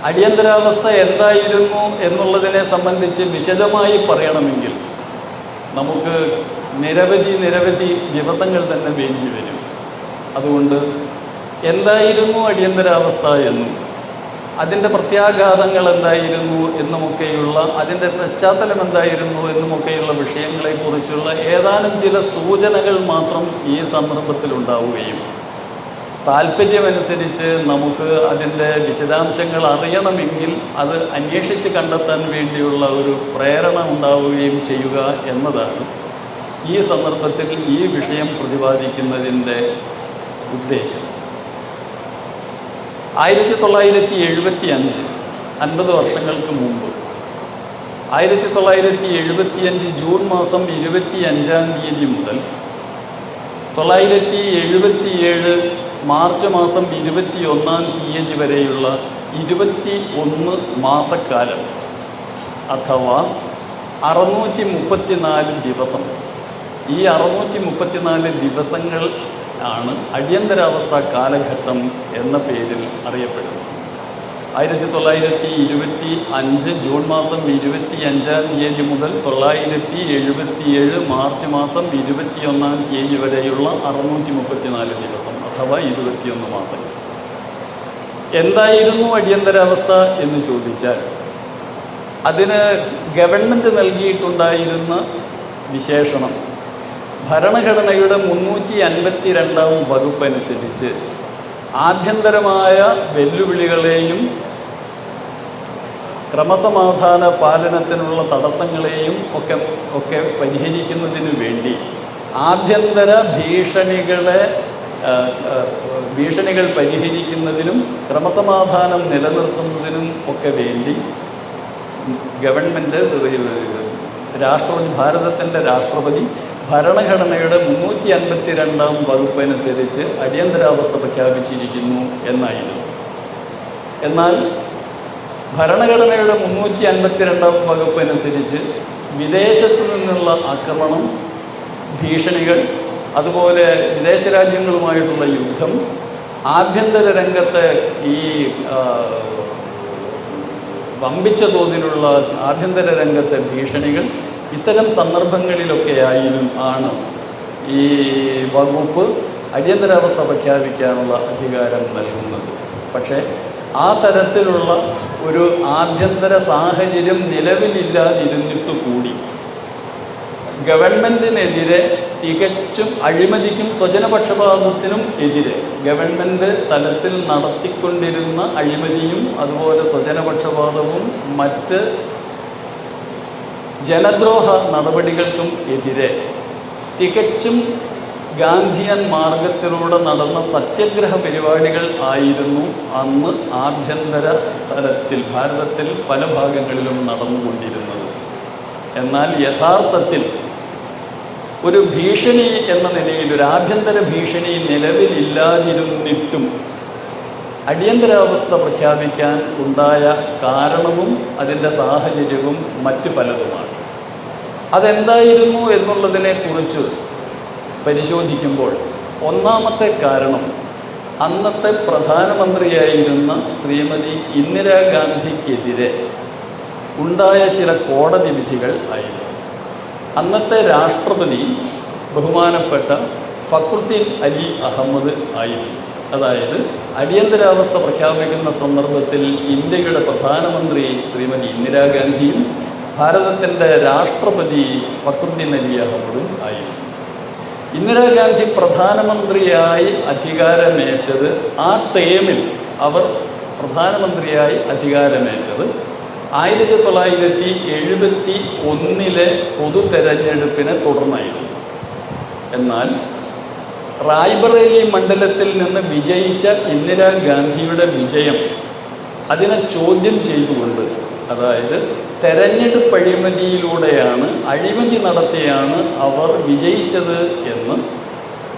അടിയന്തരാവസ്ഥ എന്തായിരുന്നു എന്നുള്ളതിനെ സംബന്ധിച്ച് വിശദമായി പറയണമെങ്കിൽ നമുക്ക് നിരവധി ദിവസങ്ങൾ തന്നെ വേണ്ടി വരും. അതുകൊണ്ട് എന്തായിരുന്നു അടിയന്തരാവസ്ഥ എന്നും അതിൻ്റെ പ്രത്യാഘാതങ്ങൾ എന്തായിരുന്നു എന്നുമൊക്കെയുള്ള, അതിൻ്റെ പശ്ചാത്തലം എന്തായിരുന്നു എന്നുമൊക്കെയുള്ള വിഷയങ്ങളെക്കുറിച്ചുള്ള ഏതാനും ചില സൂചനകൾ മാത്രം ഈ സന്ദർഭത്തിലുണ്ടാവുകയും താല്പര്യമനുസരിച്ച് നമുക്ക് അതിൻ്റെ വിശദാംശങ്ങൾ അറിയണമെങ്കിൽ അത് അന്വേഷിച്ച് കണ്ടെത്താൻ വേണ്ടിയുള്ള ഒരു പ്രേരണ ഉണ്ടാവുകയും ചെയ്യുക എന്നതാണ് ഈ സന്ദർഭത്തിൽ ഈ വിഷയം പ്രതിപാദിക്കുന്നതിൻ്റെ ഉദ്ദേശം. 1975 50 വർഷങ്ങൾക്ക് മുമ്പ് 1975 ജൂൺ മാസം 25-ാം തീയതി മുതൽ 1977 മാർച്ച് മാസം 21-ാം തീയതി വരെയുള്ള 21 മാസക്കാലം അഥവാ 634 ദിവസം. ഈ 634 ദിവസങ്ങൾ ആണ് അടിയന്തരാവസ്ഥ കാലഘട്ടം എന്ന പേരിൽ അറിയപ്പെടുന്നത്. 1925 ജൂൺ മാസം 25-ാം തീയതി മുതൽ 1977 മാർച്ച് മാസം 21-ാം തീയതി വരെയുള്ള 634 ദിവസം അഥവാ 21 മാസങ്ങൾ. എന്തായിരുന്നു അടിയന്തരാവസ്ഥ എന്ന് ചോദിച്ചാൽ അതിന് ഗവൺമെൻറ് നൽകിയിട്ടുണ്ടായിരുന്ന വിശേഷണം ഭരണഘടനയുടെ 352-ാം വകുപ്പ് അനുസരിച്ച് ആഭ്യന്തരമായ വെല്ലുവിളികളെയും ക്രമസമാധാന പാലനത്തിനുള്ള തടസ്സങ്ങളെയും ഒക്കെ പരിഹരിക്കുന്നതിന് വേണ്ടി ആഭ്യന്തര ഭീഷണികൾ പരിഹരിക്കുന്നതിനും ക്രമസമാധാനം നിലനിർത്തുന്നതിനും ഒക്കെ വേണ്ടി ഗവൺമെൻറ് ഭാരതത്തിൻ്റെ രാഷ്ട്രപതി ഭരണഘടനയുടെ 352-ാം വകുപ്പ് അനുസരിച്ച് അടിയന്തരാവസ്ഥ പ്രഖ്യാപിച്ചിരിക്കുന്നു എന്നായിരുന്നു. എന്നാൽ ഭരണഘടനയുടെ 352-ാം വകുപ്പ് അനുസരിച്ച് വിദേശത്തു നിന്നുള്ള ആക്രമണം, ഭീഷണികൾ, അതുപോലെ വിദേശ രാജ്യങ്ങളുമായിട്ടുള്ള യുദ്ധം, ആഭ്യന്തര രംഗത്തെ ഈ വമ്പിച്ച തോതിലുള്ള ആഭ്യന്തര രംഗത്തെ ഭീഷണികൾ, ഇത്തരം സന്ദർഭങ്ങളിലൊക്കെയാണ് ഈ വകുപ്പ് അടിയന്തരാവസ്ഥ പ്രഖ്യാപിക്കാനുള്ള അധികാരം നൽകുന്നത്. പക്ഷേ ആ തരത്തിലുള്ള ഒരു ആഭ്യന്തര സാഹചര്യം നിലവിലില്ലാതിരുന്നിട്ട് കൂടി ഗവൺമെൻറ്റിനെതിരെ തികച്ചും അഴിമതിക്കും സ്വജനപക്ഷപാതത്തിനും എതിരെ ഗവൺമെൻറ് തലത്തിൽ നടത്തിക്കൊണ്ടിരുന്ന അഴിമതിയും അതുപോലെ സ്വജനപക്ഷപാതവും മറ്റ് ജനദ്രോഹ നടപടികൾക്കും എതിരെ തികച്ചും ഗാന്ധിയൻ മാർഗത്തിലൂടെ നടന്ന സത്യാഗ്രഹ പരിപാടികൾ ആയിരുന്നു അന്ന് ആഭ്യന്തര തലത്തിൽ ഭാരതത്തിൽ പല ഭാഗങ്ങളിലും നടന്നുകൊണ്ടിരുന്നത്. എന്നാൽ യഥാർത്ഥത്തിൽ ഒരു ഭീഷണി എന്ന നിലയിൽ, ഒരു ആഭ്യന്തര ഭീഷണി നിലവിലില്ലാതിരുന്നിട്ടും അടിയന്തരാവസ്ഥ പ്രഖ്യാപിക്കാൻ ഉണ്ടായ കാരണവും അതിൻ്റെ സാഹചര്യവും മറ്റ് പലതുമാണ്. അതെന്തായിരുന്നു എന്നുള്ളതിനെക്കുറിച്ച് പരിശോധിക്കുമ്പോൾ ഒന്നാമത്തെ കാരണം അന്നത്തെ പ്രധാനമന്ത്രിയായിരുന്ന ശ്രീമതി ഇന്ദിരാഗാന്ധിക്കെതിരെ ഉണ്ടായ ചില കോടതി വിധികൾ ആയിരുന്നു. അന്നത്തെ രാഷ്ട്രപതി ബഹുമാനപ്പെട്ട ഫഖ്റുദ്ദീൻ അലി അഹമ്മദ് ആയിരുന്നു. അതായത് അടിയന്തരാവസ്ഥ പ്രഖ്യാപിക്കുന്ന സന്ദർഭത്തിൽ ഇന്ത്യയുടെ പ്രധാനമന്ത്രി ശ്രീമതി ഇന്ദിരാഗാന്ധിയും ഭാരതത്തിൻ്റെ രാഷ്ട്രപതി ഫഖ്റുദ്ദീൻ അലി അഹമ്മദും ആയിരുന്നു. ഇന്ദിരാഗാന്ധി പ്രധാനമന്ത്രിയായി അധികാരമേറ്റത്, ആ ടേമിൽ അവർ പ്രധാനമന്ത്രിയായി അധികാരമേറ്റത് 1971 പൊതു തെരഞ്ഞെടുപ്പിനെ തുടർന്നായിരുന്നു. എന്നാൽ റായ്ബറേലി മണ്ഡലത്തിൽ നിന്ന് വിജയിച്ച ഇന്ദിരാഗാന്ധിയുടെ വിജയം അതിനെ ചോദ്യം ചെയ്തുകൊണ്ട്, അതായത് തെരഞ്ഞെടുപ്പ് അഴിമതി നടത്തിയാണ് അവർ വിജയിച്ചത് എന്ന്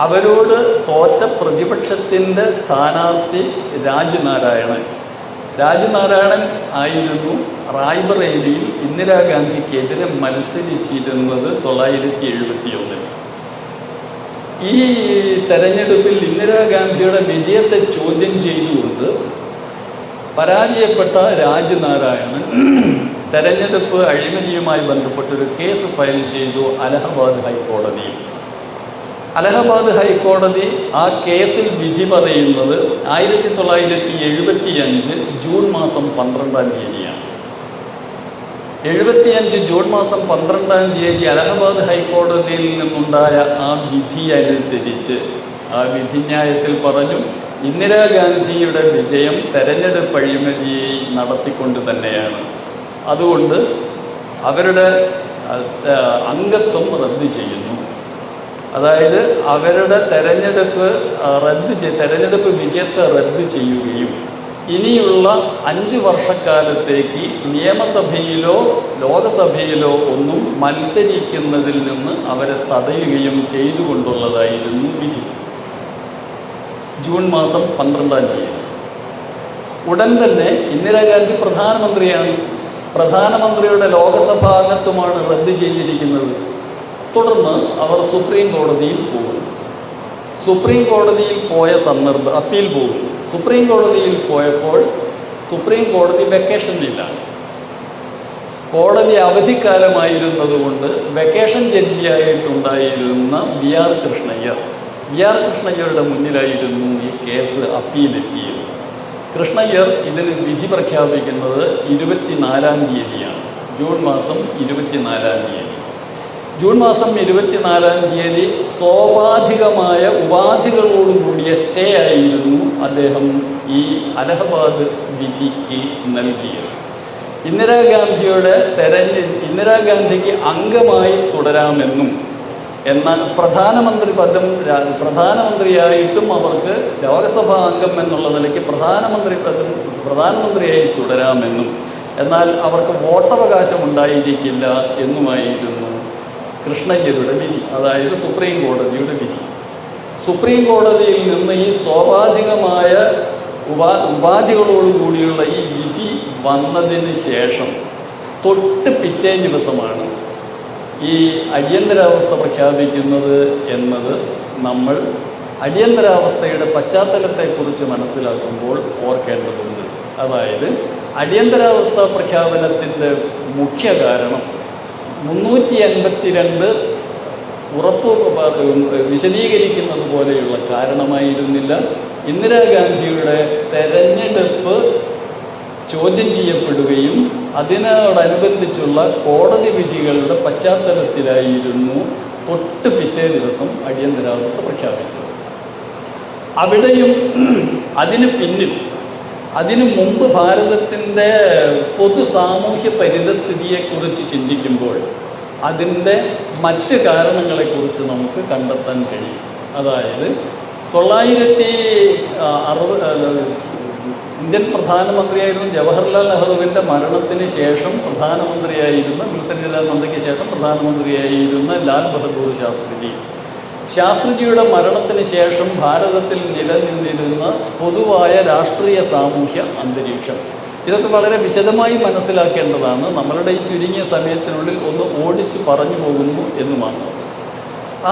അവരോട് തോറ്റ പ്രതിപക്ഷത്തിൻ്റെ സ്ഥാനാർത്ഥി രാജ്നാരായണൻ ആയിരുന്നു റായ്ബറേലിയിൽ ഇന്ദിരാഗാന്ധിക്കെതിരെ മത്സരിച്ചിരുന്നത് 1971. ഈ തെരഞ്ഞെടുപ്പിൽ ഇന്ദിരാഗാന്ധിയുടെ വിജയത്തെ ചോദ്യം ചെയ്തുകൊണ്ട് പരാജയപ്പെട്ട രാജ്നാരായണൻ തെരഞ്ഞെടുപ്പ് അഴിമതിയുമായി ബന്ധപ്പെട്ടൊരു കേസ് ഫയൽ ചെയ്തു അലഹബാദ് ഹൈക്കോടതിയിൽ. അലഹബാദ് ഹൈക്കോടതി ആ കേസിൽ വിധി പറയുന്നത് 1975 ജൂൺ മാസം 12-ാം തീയതിയാണ്. 75 ജൂൺ മാസം 12-ാം തീയതി അലഹബാദ് ഹൈക്കോടതിയിൽ നിന്നുണ്ടായ ആ വിധി അനുസരിച്ച്, ആ വിധിന്യായത്തിൽ പറഞ്ഞു, ഇന്ദിരാഗാന്ധിയുടെ വിജയം തെരഞ്ഞെടുപ്പ് അഴിമതിയെ നടത്തിക്കൊണ്ട് തന്നെയാണ്. അതുകൊണ്ട് അവരുടെ അംഗത്വം റദ്ദ് ചെയ്യുന്നു. അതായത് അവരുടെ തെരഞ്ഞെടുപ്പ് വിജയത്തെ റദ്ദ് ചെയ്യുകയും ഇനിയുള്ള 5 വർഷക്കാലത്തേക്ക് നിയമസഭയിലോ ലോകസഭയിലോ ഒന്നും മത്സരിക്കുന്നതിൽ നിന്ന് അവരെ തടയുകയും ചെയ്തുകൊണ്ടുള്ളതായിരുന്നു വിധി. ജൂൺ മാസം 12-ാം തീയതി. ഉടൻ തന്നെ ഇന്ദിരാഗാന്ധി പ്രധാനമന്ത്രിയാണ്. പ്രധാനമന്ത്രിയുടെ ലോകസഭാംഗത്വമാണ് റദ്ദ് ചെയ്തിരിക്കുന്നത്. തുടർന്ന് അവർ സുപ്രീം കോടതിയിൽ പോകും. സുപ്രീം കോടതിയിൽ പോയ അപ്പീൽ പോകും. സുപ്രീം കോടതിയിൽ പോയപ്പോൾ സുപ്രീം കോടതി വെക്കേഷനിലാണ്. കോടതി അവധിക്കാലമായിരുന്നതുകൊണ്ട് വെക്കേഷൻ ജഡ്ജിയായിട്ടുണ്ടായിരുന്ന വി.ആർ. കൃഷ്ണയ്യരുടെ മുന്നിലായിരുന്നു ഈ കേസ് അപ്പീലെത്തിയത്. കൃഷ്ണയ്യർ ഇതിന് വിധി പ്രഖ്യാപിക്കുന്നത് 24-ാം തീയതിയാണ്. ജൂൺ മാസം 24-ാം തീയതി. ജൂൺ മാസം 24-ാം തീയതി സ്വാഭാവികമായ ഉപാധികളോടുകൂടിയ സ്റ്റേ ആയിരുന്നു അദ്ദേഹം ഈ അലഹബാദ് വിധിക്ക് നൽകിയത്. ഇന്ദിരാഗാന്ധിക്ക് അംഗമായി തുടരാമെന്നും എന്നാൽ പ്രധാനമന്ത്രിയായിട്ടും അവർക്ക് ലോകസഭാ അംഗം എന്നുള്ള നിലയ്ക്ക് പ്രധാനമന്ത്രിയായി തുടരാമെന്നും എന്നാൽ അവർക്ക് വോട്ടവകാശം ഉണ്ടായിരിക്കില്ല എന്നുമായിരുന്നു കൃഷ്ണയ്യരുടെ വിധി, അതായത് സുപ്രീം കോടതിയുടെ വിധി. സുപ്രീം കോടതിയിൽ നിന്ന് ഈ സ്വാഭാവികമായ ഉപാധികളോടുകൂടിയുള്ള ഈ വിധി വന്നതിന് ശേഷം തൊട്ട് പിറ്റേ ദിവസമാണ് ഈ അടിയന്തരാവസ്ഥ പ്രഖ്യാപിക്കുന്നത് എന്നത് നമ്മൾ അടിയന്തരാവസ്ഥയുടെ പശ്ചാത്തലത്തെക്കുറിച്ച് മനസ്സിലാക്കുമ്പോൾ ഓർക്കേണ്ടതുണ്ട്. അതായത് അടിയന്തരാവസ്ഥ പ്രഖ്യാപനത്തിൻ്റെ മുഖ്യ കാരണം 352 വിശദീകരിക്കുന്നത് പോലെയുള്ള കാരണമായിരുന്നില്ല. ഇന്ദിരാഗാന്ധിയുടെ തെരഞ്ഞെടുപ്പ് ചോദ്യം ചെയ്യപ്പെടുകയും അതിനോടനുബന്ധിച്ചുള്ള കോടതി വിധികളുടെ പശ്ചാത്തലത്തിലായിരുന്നു തൊട്ട് പിറ്റേ ദിവസം അടിയന്തരാവസ്ഥ പ്രഖ്യാപിച്ചത്. അവിടെയും അതിനു മുമ്പ് ഭാരതത്തിൻ്റെ പൊതു സാമൂഹ്യ പരിതസ്ഥിതിയെക്കുറിച്ച് ചിന്തിക്കുമ്പോൾ അതിൻ്റെ മറ്റ് കാരണങ്ങളെക്കുറിച്ച് നമുക്ക് കണ്ടെത്താൻ കഴിയും. അതായത് 1960 ഇന്ത്യൻ പ്രധാനമന്ത്രിയായിരുന്ന ജവഹർലാൽ നെഹ്റുവിൻ്റെ മരണത്തിന് ശേഷം പ്രധാനമന്ത്രിയായിരുന്ന വിൽസൺ ശേഷം പ്രധാനമന്ത്രിയായിരുന്ന ലാൽ ബഹദൂർ ശാസ്ത്രിജിയുടെ മരണത്തിന് ശേഷം ഭാരതത്തിൽ നിലനിന്നിരുന്ന പൊതുവായ രാഷ്ട്രീയ സാമൂഹ്യ അന്തരീക്ഷം, ഇതൊക്കെ വളരെ വിശദമായി മനസ്സിലാക്കേണ്ടതാണ്. നമ്മളുടെ ഈ ചുരുങ്ങിയ സമയത്തിനുള്ളിൽ ഒന്ന് ഓടിച്ചു പറഞ്ഞു പോകുന്നു എന്ന് മാത്രം.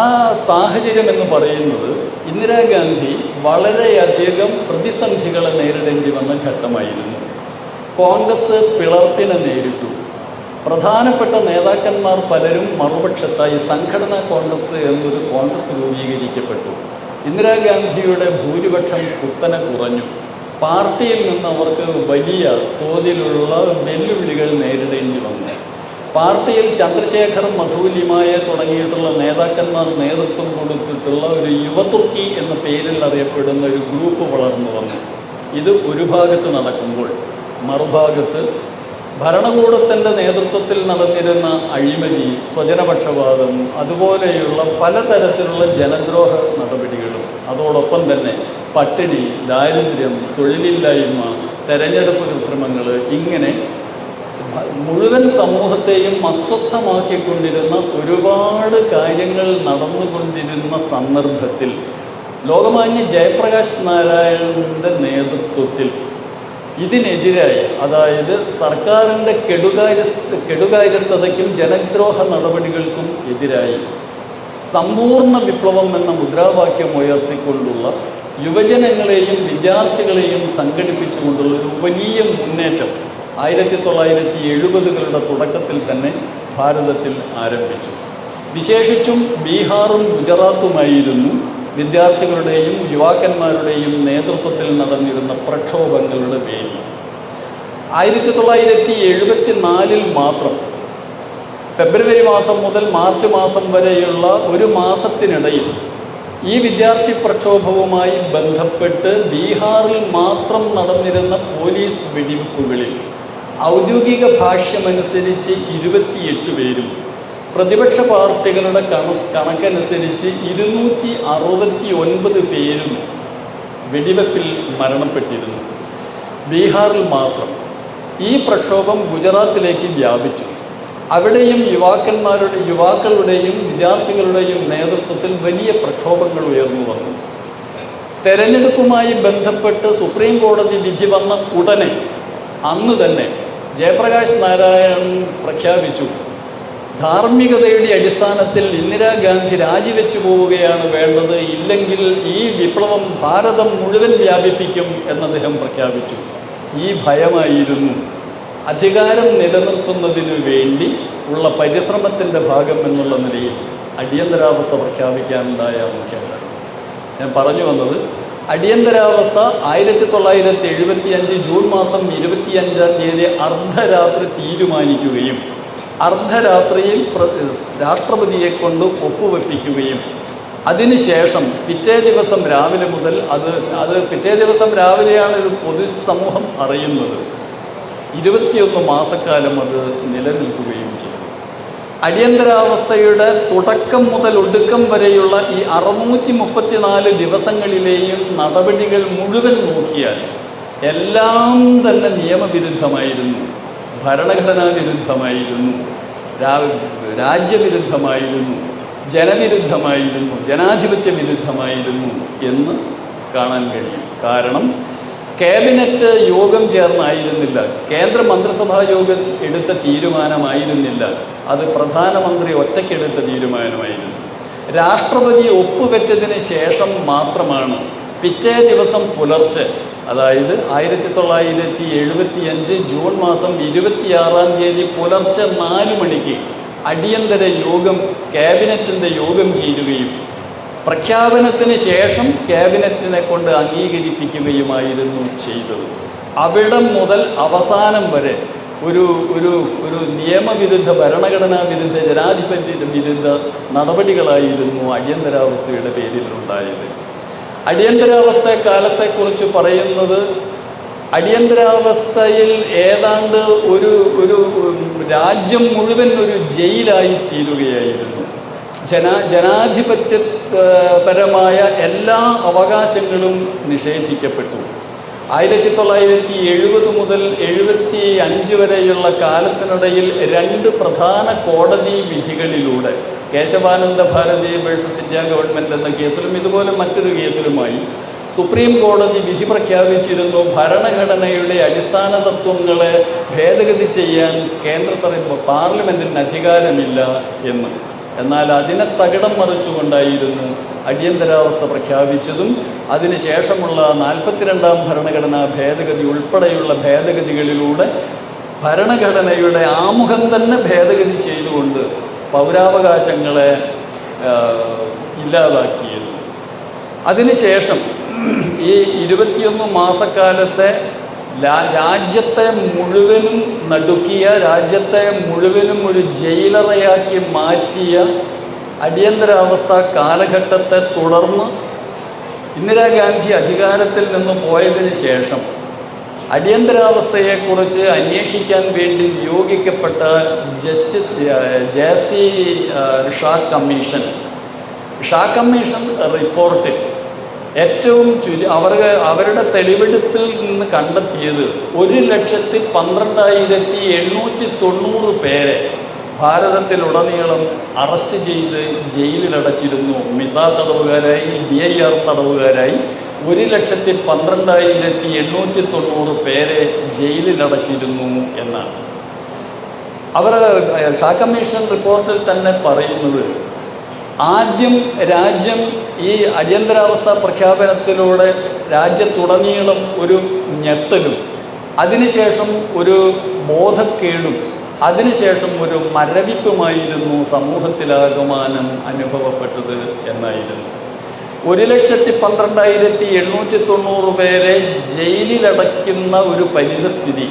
ആ സാഹചര്യം എന്ന് പറയുന്നത് ഇന്ദിരാഗാന്ധി വളരെയധികം പ്രതിസന്ധികളെ നേരിടേണ്ടി വന്ന ഘട്ടമായിരുന്നു. കോൺഗ്രസ് പിളർപ്പിനെ നേരിട്ടു. പ്രധാനപ്പെട്ട നേതാക്കന്മാർ പലരും മറുപക്ഷത്തായി സംഘടനാ കോൺഗ്രസ് എന്നൊരു കോൺഗ്രസ് രൂപീകരിക്കപ്പെട്ടു. ഇന്ദിരാഗാന്ധിയുടെ ഭൂരിപക്ഷം കുത്തനെ കുറഞ്ഞു. പാർട്ടിയിൽ നിന്ന് അവർക്ക് വലിയ തോതിലുള്ള വെല്ലുവിളികൾ നേരിടേണ്ടി വന്നു. പാർട്ടിയിൽ ചന്ദ്രശേഖർ, മധുലിമായ തുടങ്ങിയിട്ടുള്ള നേതാക്കന്മാർ നേതൃത്വം കൊടുത്തിട്ടുള്ള ഒരു യുവതുർക്കി എന്ന പേരിൽ അറിയപ്പെടുന്ന ഒരു ഗ്രൂപ്പ് വളർന്നു വന്നു. ഇത് ഒരു ഭാഗത്ത് നടക്കുമ്പോൾ മറുഭാഗത്ത് ഭരണകൂടത്തിൻ്റെ നേതൃത്വത്തിൽ നടന്നിരുന്ന അഴിമതി, സ്വജനപക്ഷപാതം, അതുപോലെയുള്ള പലതരത്തിലുള്ള ജനദ്രോഹ നടപടികളും, അതോടൊപ്പം തന്നെ പട്ടിണി, ദാരിദ്ര്യം, തൊഴിലില്ലായ്മ, തെരഞ്ഞെടുപ്പ് കൃത്രിമങ്ങൾ, ഇങ്ങനെ മുഴുവൻ സമൂഹത്തെയും അസ്വസ്ഥമാക്കിക്കൊണ്ടിരുന്ന ഒരുപാട് കാര്യങ്ങൾ നടന്നുകൊണ്ടിരുന്ന സന്ദർഭത്തിൽ ലോകമാന്യ ജയപ്രകാശ് നാരായണൻ്റെ നേതൃത്വത്തിൽ ഇതിനെതിരായി, അതായത് സർക്കാരിൻ്റെ കെടുകാര്യസ്ഥതയ്ക്കും ജനദ്രോഹ നടപടികൾക്കും എതിരായി സമ്പൂർണ്ണ വിപ്ലവം എന്ന മുദ്രാവാക്യം ഉയർത്തിക്കൊണ്ടുള്ള യുവജനങ്ങളെയും വിദ്യാർത്ഥികളെയും സംഘടിപ്പിച്ചുകൊണ്ടുള്ള ഒരു വലിയ മുന്നേറ്റം 1970കളുടെ തുടക്കത്തിൽ തന്നെ ഭാരതത്തിൽ ആരംഭിച്ചു. വിശേഷിച്ചും ബീഹാറും ഗുജറാത്തുമായിരുന്നു വിദ്യാർത്ഥികളുടെയും യുവാക്കന്മാരുടെയും നേതൃത്വത്തിൽ നടന്നിരുന്ന പ്രക്ഷോഭങ്ങളുടെ വേദി. 1974 മാത്രം ഫെബ്രുവരി മാസം മുതൽ മാർച്ച് മാസം വരെയുള്ള ഒരു മാസത്തിനിടയിൽ ഈ വിദ്യാർത്ഥി പ്രക്ഷോഭവുമായി ബന്ധപ്പെട്ട് ബീഹാറിൽ മാത്രം നടന്നിരുന്ന പോലീസ് വെടിവെപ്പുകളിൽ ഔദ്യോഗിക ഭാഷ്യമനുസരിച്ച് 28 പേരും പ്രതിപക്ഷ പാർട്ടികളുടെ കണക്കനുസരിച്ച് 269 പേരും വെടിവെപ്പിൽ മരണപ്പെട്ടിരുന്നു. ബീഹാറിൽ മാത്രം. ഈ പ്രക്ഷോഭം ഗുജറാത്തിലേക്ക് വ്യാപിച്ചു. അവിടെയും യുവാക്കളുടെയും വിദ്യാർത്ഥികളുടെയും നേതൃത്വത്തിൽ വലിയ പ്രക്ഷോഭങ്ങൾ ഉയർന്നു വന്നു. തെരഞ്ഞെടുപ്പുമായി ബന്ധപ്പെട്ട് സുപ്രീം കോടതി വിധി വന്ന ഉടനെ അന്ന് തന്നെ ജയപ്രകാശ് നാരായൺ പ്രഖ്യാപിച്ചു, ധാർമ്മികതയുടെ അടിസ്ഥാനത്തിൽ ഇന്ദിരാഗാന്ധി രാജിവെച്ചു പോവുകയാണ് വേണ്ടത്, ഇല്ലെങ്കിൽ ഈ വിപ്ലവം ഭാരതം മുഴുവൻ വ്യാപിപ്പിക്കും എന്ന് അദ്ദേഹം പ്രഖ്യാപിച്ചു. ഈ ഭയമായിരുന്നു അധികാരം നിലനിർത്തുന്നതിനു വേണ്ടി ഉള്ള പരിശ്രമത്തിൻ്റെ ഭാഗം എന്നുള്ള നിലയിൽ അടിയന്തരാവസ്ഥ പ്രഖ്യാപിക്കാനുണ്ടായ മുഖ്യ കാരണം. ഞാൻ പറഞ്ഞു വന്നത്, അടിയന്തരാവസ്ഥ 1975 ജൂൺ മാസം 25 അർദ്ധരാത്രി തീരുമാനിക്കുകയും അർദ്ധരാത്രിയിൽ രാഷ്ട്രപതിയെ കൊണ്ട് ഒപ്പുവെപ്പിക്കുകയും അതിനുശേഷം പിറ്റേ ദിവസം രാവിലെ മുതൽ അത് പിറ്റേ ദിവസം രാവിലെയാണ് ഇത് പൊതുസമൂഹം അറിയുന്നത്. 21 മാസക്കാലം അത് നിലനിൽക്കുകയും ചെയ്തു. അടിയന്തരാവസ്ഥയുടെ തുടക്കം മുതൽ ഒടുക്കം വരെയുള്ള ഈ 634 ദിവസങ്ങളിലെയും നടപടികൾ മുഴുവൻ നോക്കിയാൽ എല്ലാം തന്നെ നിയമവിരുദ്ധമായിരുന്നു, ഭരണഘടനാ വിരുദ്ധമായിരുന്നു, രാജ്യവിരുദ്ധമായിരുന്നു, ജനവിരുദ്ധമായിരുന്നു, ജനാധിപത്യ വിരുദ്ധമായിരുന്നു എന്ന് കാണാൻ കഴിയും. കാരണം ക്യാബിനറ്റ് യോഗം ചേർന്നായിരുന്നില്ല, കേന്ദ്ര മന്ത്രിസഭാ യോഗം എടുത്ത തീരുമാനമായിരുന്നില്ല, അത് പ്രധാനമന്ത്രി ഒറ്റയ്ക്കെടുത്ത തീരുമാനമായിരുന്നു. രാഷ്ട്രപതി ഒപ്പുവെച്ചതിന് ശേഷം മാത്രമാണ് പിറ്റേ ദിവസം പുലർച്ചെ, അതായത് 1975 ജൂൺ മാസം 26 പുലർച്ചെ 4 മണിക്ക് അടിയന്തര യോഗം, ക്യാബിനറ്റിൻ്റെ യോഗം ചേരുകയും പ്രഖ്യാപനത്തിന് ശേഷം ക്യാബിനറ്റിനെ കൊണ്ട് അംഗീകരിപ്പിക്കുകയുമായിരുന്നു ചെയ്തത്. അവിടം മുതൽ അവസാനം വരെ ഒരു ഒരു ഒരു നിയമവിരുദ്ധ, ഭരണഘടനാ വിരുദ്ധ, ജനാധിപത്യ വിരുദ്ധ നടപടികളായിരുന്നു അടിയന്തരാവസ്ഥയുടെ പേരിലുണ്ടായത്. അടിയന്തരാവസ്ഥ കാലത്തെക്കുറിച്ച് പറയുന്നത്, അടിയന്തരാവസ്ഥയിൽ ഏതാണ്ട് ഒരു രാജ്യം മുഴുവൻ ഒരു ജയിലായി തീരുകയായിരുന്നു. ജനാധിപത്യപരമായ എല്ലാ അവകാശങ്ങളും നിഷേധിക്കപ്പെട്ടു. 1970 മുതൽ 75 വരെയുള്ള കാലത്തിനിടയിൽ 2 പ്രധാന കോടതി വിധികളിലൂടെ, Kesavananda Bharati versus India government എന്ന കേസിലും ഇതുപോലെ മറ്റൊരു കേസിലുമായി സുപ്രീം കോടതി വിധി പ്രഖ്യാപിച്ചിരുന്നു, ഭരണഘടനയുടെ അടിസ്ഥാന തത്വങ്ങളെ ഭേദഗതി ചെയ്യാൻ പാർലമെൻറ്റിന് അധികാരമില്ല എന്ന്. എന്നാൽ അതിനെ തകിടം മറിച്ചുകൊണ്ടായിരുന്നു അടിയന്തരാവസ്ഥ പ്രഖ്യാപിച്ചതും അതിനുശേഷമുള്ള 42ാം ഭരണഘടനാ ഭേദഗതി ഉൾപ്പെടെയുള്ള ഭേദഗതികളിലൂടെ ഭരണഘടനയുടെ ആമുഖം തന്നെ ഭേദഗതി ചെയ്തുകൊണ്ട് പൗരാവകാശങ്ങളെ ഇല്ലാതാക്കിയിരുന്നു. അതിനുശേഷം ഈ 21 മാസക്കാലത്തെ രാജ്യത്തെ മുഴുവനും നടുക്കിയ, രാജ്യത്തെ മുഴുവനും ഒരു ജയിലറയാക്കി മാറ്റിയ അടിയന്തരാവസ്ഥ കാലഘട്ടത്തെ തുടർന്ന് ഇന്ദിരാഗാന്ധി അധികാരത്തിൽ നിന്ന് പോയതിന് ശേഷം അടിയന്തരാവസ്ഥയെക്കുറിച്ച് അന്വേഷിക്കാൻ വേണ്ടി നിയോഗിക്കപ്പെട്ട ജസ്റ്റിസ് ജെ.സി. ഷാ കമ്മീഷൻ റിപ്പോർട്ടിൽ ഏറ്റവും അവരുടെ തെളിവെടുപ്പിൽ നിന്ന് കണ്ടെത്തിയത് 1,12,890 പേരെ ഭാരതത്തിലുടനീളം അറസ്റ്റ് ചെയ്ത് ജയിലിലടച്ചിരുന്നു. മിസ തടവുകാരായി, DIR തടവുകാരായി 1,12,890 പേരെ ജയിലിലടച്ചിരുന്നു എന്നാണ്. ഷാ കമ്മീഷൻ റിപ്പോർട്ടിൽ തന്നെ പറയുന്നത്, ആദ്യം രാജ്യം ഈ അടിയന്തരാവസ്ഥ പ്രഖ്യാപനത്തിലൂടെ രാജ്യത്തുടനീളം ഒരു ഞെട്ടലും, അതിനുശേഷം ഒരു ബോധക്കേടും, അതിനുശേഷം ഒരു മരവിപ്പുമായിരുന്നു സമൂഹത്തിലാകമാനം അനുഭവപ്പെട്ടത് എന്നായിരുന്നു. 1,12,890 പേരെ ജയിലിലടയ്ക്കുന്ന ഒരു പരിതസ്ഥിതി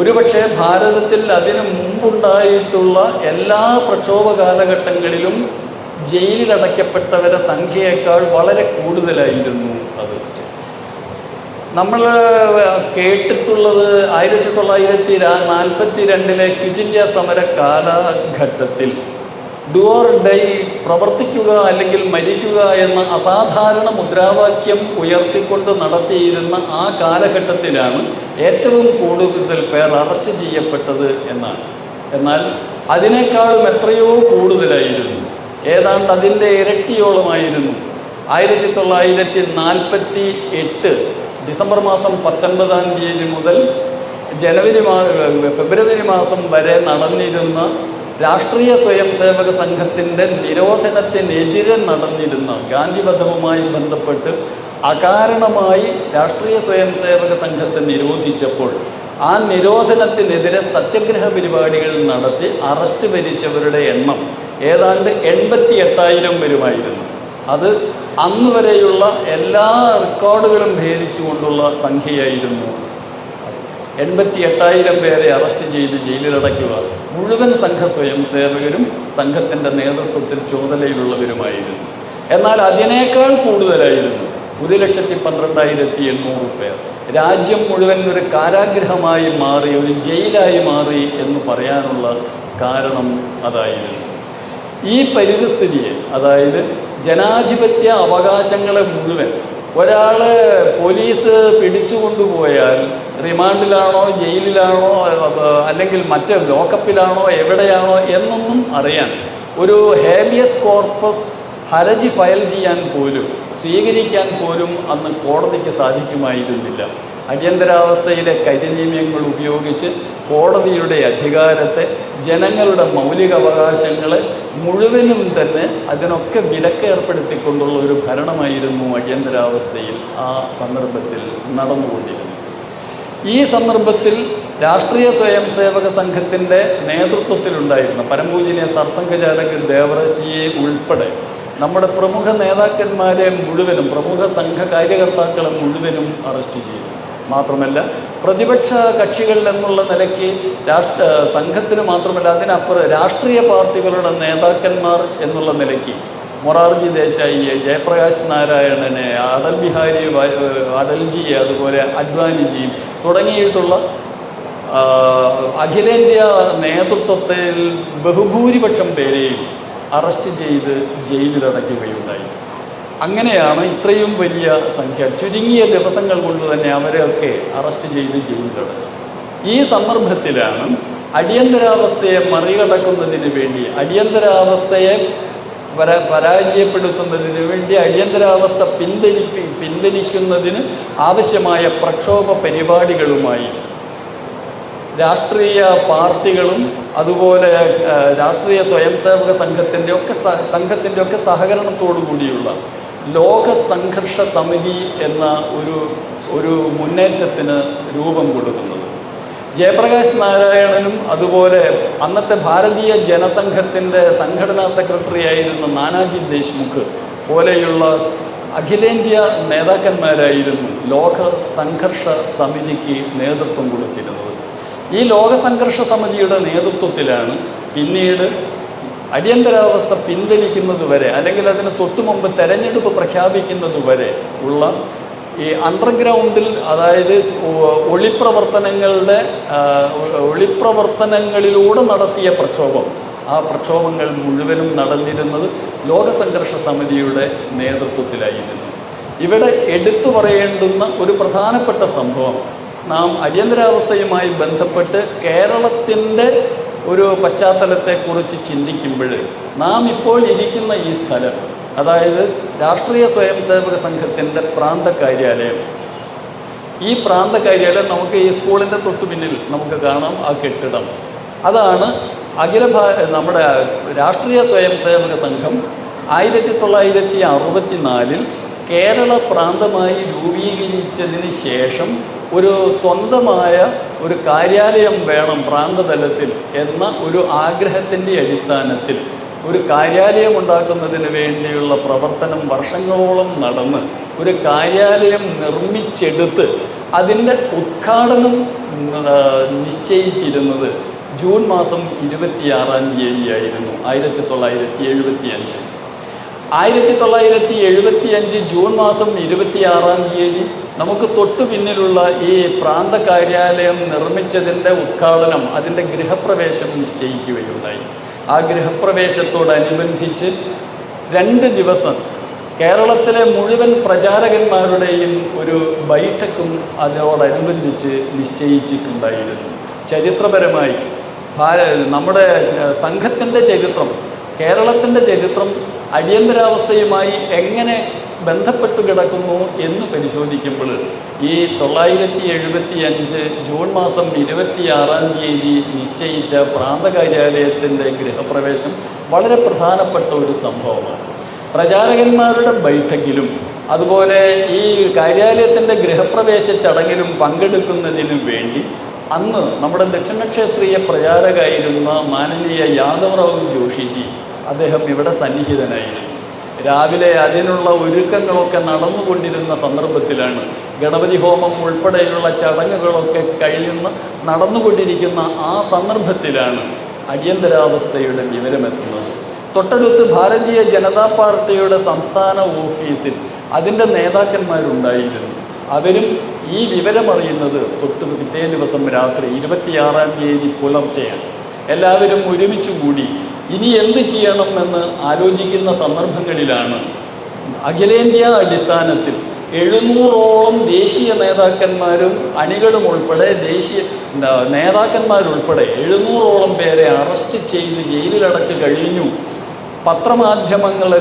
ഒരുപക്ഷെ ഭാരതത്തിൽ അതിനു മുമ്പുണ്ടായിട്ടുള്ള എല്ലാ പ്രക്ഷോഭ കാലഘട്ടങ്ങളിലും ജയിലിലടയ്ക്കപ്പെട്ടവരുടെ സംഖ്യയേക്കാൾ വളരെ കൂടുതലായിരുന്നു. അത് നമ്മൾ കേട്ടിട്ടുള്ളത് 1942 ക്വിറ്റ് ഇന്ത്യ സമര കാലഘട്ടത്തിൽ ഡു ഓർ ഡൈ, പ്രവർത്തിക്കുക അല്ലെങ്കിൽ മരിക്കുക എന്ന അസാധാരണ മുദ്രാവാക്യം ഉയർത്തിക്കൊണ്ട് നടത്തിയിരുന്ന ആ കാലഘട്ടത്തിലാണ് ഏറ്റവും കൂടുതൽ പേർ അറസ്റ്റ് ചെയ്യപ്പെട്ടത് എന്നാണ്. എന്നാൽ അതിനേക്കാളും എത്രയോ കൂടുതലായിരുന്നു, ഏതാണ്ട് അതിൻ്റെ ഇരട്ടിയോളമായിരുന്നു 1948 ഡിസംബർ മാസം 19-ാം തീയതി മുതൽ ഫെബ്രുവരി മാസം വരെ നടന്നിരുന്ന രാഷ്ട്രീയ സ്വയം സേവക സംഘത്തിൻ്റെ നിരോധനത്തിനെതിരെ നടന്നിരുന്ന ഗാന്ധിവധവുമായി ബന്ധപ്പെട്ട് അകാരണമായി രാഷ്ട്രീയ സ്വയം സേവക സംഘത്തെ നിരോധിച്ചപ്പോൾ ആ നിരോധനത്തിനെതിരെ സത്യഗ്രഹ പരിപാടികൾ നടത്തി അറസ്റ്റ് വരിച്ചവരുടെ എണ്ണം ഏതാണ്ട് 88,000 വരുമായിരുന്നു. അത് അന്ന് വരെയുള്ള എല്ലാ റെക്കോർഡുകളും ഭേദിച്ചുകൊണ്ടുള്ള സംഖ്യയായിരുന്നു. 88,000 പേരെ അറസ്റ്റ് ചെയ്ത് ജയിലിലടയ്ക്കുക മുഴുവൻ സംഘ സ്വയം സേവകരും സംഘത്തിൻ്റെ നേതൃത്വത്തിൽ ചുമതലയിലുള്ളവരുമായിരുന്നു. എന്നാൽ അതിനേക്കാൾ കൂടുതലായിരുന്നു 1,12,800 പേർ. രാജ്യം മുഴുവൻ ഒരു കാരാഗ്രഹമായി മാറി, ഒരു ജയിലായി മാറി എന്ന് പറയാനുള്ള കാരണം അതായിരുന്നു. ഈ പരിതസ്ഥിതിയെ, അതായത് ജനാധിപത്യ അവകാശങ്ങളെ മുഴുവൻ ഒരാളെ പോലീസ് പിടിച്ചുകൊണ്ടുപോയാൽ റിമാൻഡിലാണോ ജയിലിലാണോ അല്ലെങ്കിൽ മറ്റ് ലോക്കപ്പിലാണോ എവിടെയാണോ എന്നൊന്നും അറിയാൻ ഒരു ഹേബിയസ് കോർപ്പസ് ഹർജി ഫയൽ ചെയ്യാൻ പോലും സ്വീകരിക്കാൻ പോലും അന്ന് കോടതിക്ക് സാധിക്കുമായിരുന്നില്ല. അടിയന്തരാവസ്ഥയിലെ കരിനിയമങ്ങൾ ഉപയോഗിച്ച് കോടതിയുടെ അധികാരത്തെ, ജനങ്ങളുടെ മൗലികാവകാശങ്ങളെ മുഴുവനും തന്നെ അതിനൊക്കെ വിലക്ക് ഏർപ്പെടുത്തിക്കൊണ്ടുള്ള ഒരു ഭരണമായിരുന്നു അടിയന്തരാവസ്ഥയിൽ ആ സന്ദർഭത്തിൽ നടന്നുകൊണ്ടിരുന്നത്. ഈ സന്ദർഭത്തിൽ രാഷ്ട്രീയ സ്വയം സേവക സംഘത്തിൻ്റെ നേതൃത്വത്തിലുണ്ടായിരുന്ന പരംപൂജനീയ സർസംഘചാലക് ദേവറസ്ജിയെ ഉൾപ്പെടെ നമ്മുടെ പ്രമുഖ നേതാക്കന്മാരെ മുഴുവനും, പ്രമുഖ സംഘ കാര്യകർത്താക്കളെ മുഴുവനും അറസ്റ്റ് ചെയ്തു. മാത്രമല്ല പ്രതിപക്ഷ കക്ഷികൾ എന്നുള്ള നിലയ്ക്ക് സംഘത്തിന് മാത്രമല്ല അതിനപ്പുറം രാഷ്ട്രീയ പാർട്ടികളുടെ നേതാക്കന്മാർ എന്നുള്ള നിലയ്ക്ക് മൊറാർജി ദേശായിയെ, ജയപ്രകാശ് നാരായണനെ, അടൽജിയെ, അതുപോലെ അദ്വാനിജിയും തുടങ്ങിയിട്ടുള്ള അഖിലേന്ത്യാ നേതൃത്വത്തിൽ ബഹുഭൂരിപക്ഷം പേരെയും അറസ്റ്റ് ചെയ്ത് ജയിലിലടയ്ക്കുകയുണ്ടായി. അങ്ങനെയാണ് ഇത്രയും വലിയ സംഖ്യ ചുരുങ്ങിയ ദിവസങ്ങൾ കൊണ്ട് തന്നെ അവരെയൊക്കെ അറസ്റ്റ് ചെയ്ത് ജയിലിലടച്ചു. ഈ സന്ദർഭത്തിലാണ് അടിയന്തരാവസ്ഥയെ മറികടക്കുന്നതിന് വേണ്ടി, അടിയന്തരാവസ്ഥയെ പരാജയപ്പെടുത്തുന്നതിന് വേണ്ടി, അടിയന്തരാവസ്ഥ പിൻവലിക്കുന്നതിന് ആവശ്യമായ പ്രക്ഷോഭ പരിപാടികളുമായി രാഷ്ട്രീയ പാർട്ടികളും അതുപോലെ രാഷ്ട്രീയ സ്വയം സേവക സംഘത്തിൻ്റെ ഒക്കെ സഹകരണത്തോടു കൂടിയുള്ള ലോക സംഘർഷ സമിതി എന്ന ഒരു മുന്നേറ്റത്തിന് രൂപം കൊടുക്കുന്നത്. ജയപ്രകാശ് നാരായണനും അതുപോലെ അന്നത്തെ ഭാരതീയ ജനസംഘത്തിൻ്റെ സംഘടനാ സെക്രട്ടറി ആയിരുന്ന നാനാജി ദേശ്മുഖ് പോലെയുള്ള അഖിലേന്ത്യാ നേതാക്കന്മാരായിരുന്നു ലോക സംഘർഷ സമിതിക്ക് നേതൃത്വം കൊടുത്തിരുന്നത്. ഈ ലോക സംഘർഷ സമിതിയുടെ നേതൃത്വത്തിലാണ് പിന്നീട് അടിയന്തരാവസ്ഥ പിൻവലിക്കുന്നത് വരെ, അല്ലെങ്കിൽ അതിന് തൊട്ടുമുമ്പ് തെരഞ്ഞെടുപ്പ് പ്രഖ്യാപിക്കുന്നത് വരെ ഉള്ള ഈ അണ്ടർഗ്രൗണ്ടിൽ, അതായത് ഒളിപ്രവർത്തനങ്ങളിലൂടെ നടത്തിയ പ്രക്ഷോഭം, ആ പ്രക്ഷോഭങ്ങൾ മുഴുവനും നടന്നിരുന്നത് ലോക സംഘർഷ സമിതിയുടെ നേതൃത്വത്തിലായിരുന്നു. ഇവിടെ എടുത്തു പറയേണ്ടുന്ന ഒരു പ്രധാനപ്പെട്ട സംഭവം, നാം അടിയന്തരാവസ്ഥയുമായി ബന്ധപ്പെട്ട് കേരളത്തിൻ്റെ ഒരു പശ്ചാത്തലത്തെക്കുറിച്ച് ചിന്തിക്കുമ്പോൾ നാം ഇപ്പോൾ ഇരിക്കുന്ന ഈ സ്ഥലം, അതായത് രാഷ്ട്രീയ സ്വയം സേവക സംഘത്തിൻ്റെ പ്രാന്ത കാര്യാലയം, ഈ പ്രാന്ത കാര്യാലയം നമുക്ക് ഈ സ്കൂളിൻ്റെ തൊട്ടു പിന്നിൽ നമുക്ക് കാണാം. ആ കെട്ടിടം അതാണ് നമ്മുടെ രാഷ്ട്രീയ സ്വയം സേവക സംഘം 1964 കേരള പ്രാന്തമായി രൂപീകരിച്ചതിന് ശേഷം ഒരു സ്വന്തമായ ഒരു കാര്യാലയം വേണം പ്രാന്തതലത്തിൽ എന്ന ഒരു ആഗ്രഹത്തിൻ്റെ അടിസ്ഥാനത്തിൽ ഒരു കാര്യാലയം ഉണ്ടാക്കുന്നതിന് വേണ്ടിയുള്ള പ്രവർത്തനം വർഷങ്ങളോളം നടന്ന് ഒരു കാര്യാലയം നിർമ്മിച്ചെടുത്ത് അതിൻ്റെ ഉദ്ഘാടനം നിശ്ചയിച്ചിരുന്നത് ജൂൺ മാസം 26-ാം തീയതിയായിരുന്നു 1975. 1975 ജൂൺ മാസം 26-ാം തീയതി നമുക്ക് തൊട്ടു പിന്നിലുള്ള ഈ പ്രാന്ത കാര്യാലയം നിർമ്മിച്ചതിൻ്റെ ഉദ്ഘാടനം, അതിൻ്റെ ഗൃഹപ്രവേശം നിശ്ചയിക്കുകയുണ്ടായി. ആ ഗൃഹപ്രവേശത്തോടനുബന്ധിച്ച് 2 ദിവസം കേരളത്തിലെ മുഴുവൻ പ്രചാരകന്മാരുടെയും ഒരു ബൈഠക്കും അതോടനുബന്ധിച്ച് നിശ്ചയിച്ചിട്ടുണ്ടായിരുന്നു. ചരിത്രപരമായി നമ്മുടെ സംഘത്തിൻ്റെ ചരിത്രം, കേരളത്തിൻ്റെ ചരിത്രം അടിയന്തരാവസ്ഥയുമായി എങ്ങനെ ബന്ധപ്പെട്ടു കിടക്കുന്നു എന്ന് പരിശോധിക്കുമ്പോൾ ഈ 1975 ജൂൺ മാസം 26-ാം തീയതി നിശ്ചയിച്ച പ്രാന്തകാര്യാലയത്തിൻ്റെ ഗൃഹപ്രവേശം വളരെ പ്രധാനപ്പെട്ട ഒരു സംഭവമാണ്. പ്രചാരകന്മാരുടെ ബൈഠക്കിലും അതുപോലെ ഈ കാര്യാലയത്തിൻ്റെ ഗൃഹപ്രവേശ ചടങ്ങിലും പങ്കെടുക്കുന്നതിനു വേണ്ടി അന്ന് നമ്മുടെ ദക്ഷിണക്ഷേത്രീയ പ്രചാരകായിരുന്ന മാനനീയ യാദവറാവു ജോഷിജി അദ്ദേഹം ഇവിടെ സന്നിഹിതനായിരുന്നു. രാവിലെ അതിനുള്ള ഒരുക്കങ്ങളൊക്കെ നടന്നുകൊണ്ടിരുന്ന സന്ദർഭത്തിലാണ്, ഗണപതി ഹോമം ഉൾപ്പെടെയുള്ള ചടങ്ങുകളൊക്കെ നടന്നുകൊണ്ടിരിക്കുന്ന ആ സന്ദർഭത്തിലാണ് അടിയന്തരാവസ്ഥയുടെ വിവരമെത്തുന്നത്. തൊട്ടടുത്ത് ഭാരതീയ ജനതാ പാർട്ടിയുടെ സംസ്ഥാന ഓഫീസിൽ അതിൻ്റെ നേതാക്കന്മാരുണ്ടായിരുന്നു. അവരും ഈ വിവരമറിയുന്നത് പിറ്റേ ദിവസം രാത്രി 26-ാം തീയതി പുലർച്ചെയാണ്. എല്ലാവരും ഒരുമിച്ച് കൂടി ഇനി എന്ത് ചെയ്യണമെന്ന് ആലോചിക്കുന്ന സന്ദർഭങ്ങളിലാണ് അഖിലേന്ത്യാ അടിസ്ഥാനത്തിൽ 700ഓളം ദേശീയ നേതാക്കന്മാരും അണികളും ഉൾപ്പെടെ നേതാക്കന്മാരുൾപ്പെടെ 700ഓളം പേരെ അറസ്റ്റ് ചെയ്ത് ജയിലിലടച്ച് കഴിഞ്ഞു. പത്രമാധ്യമങ്ങളെ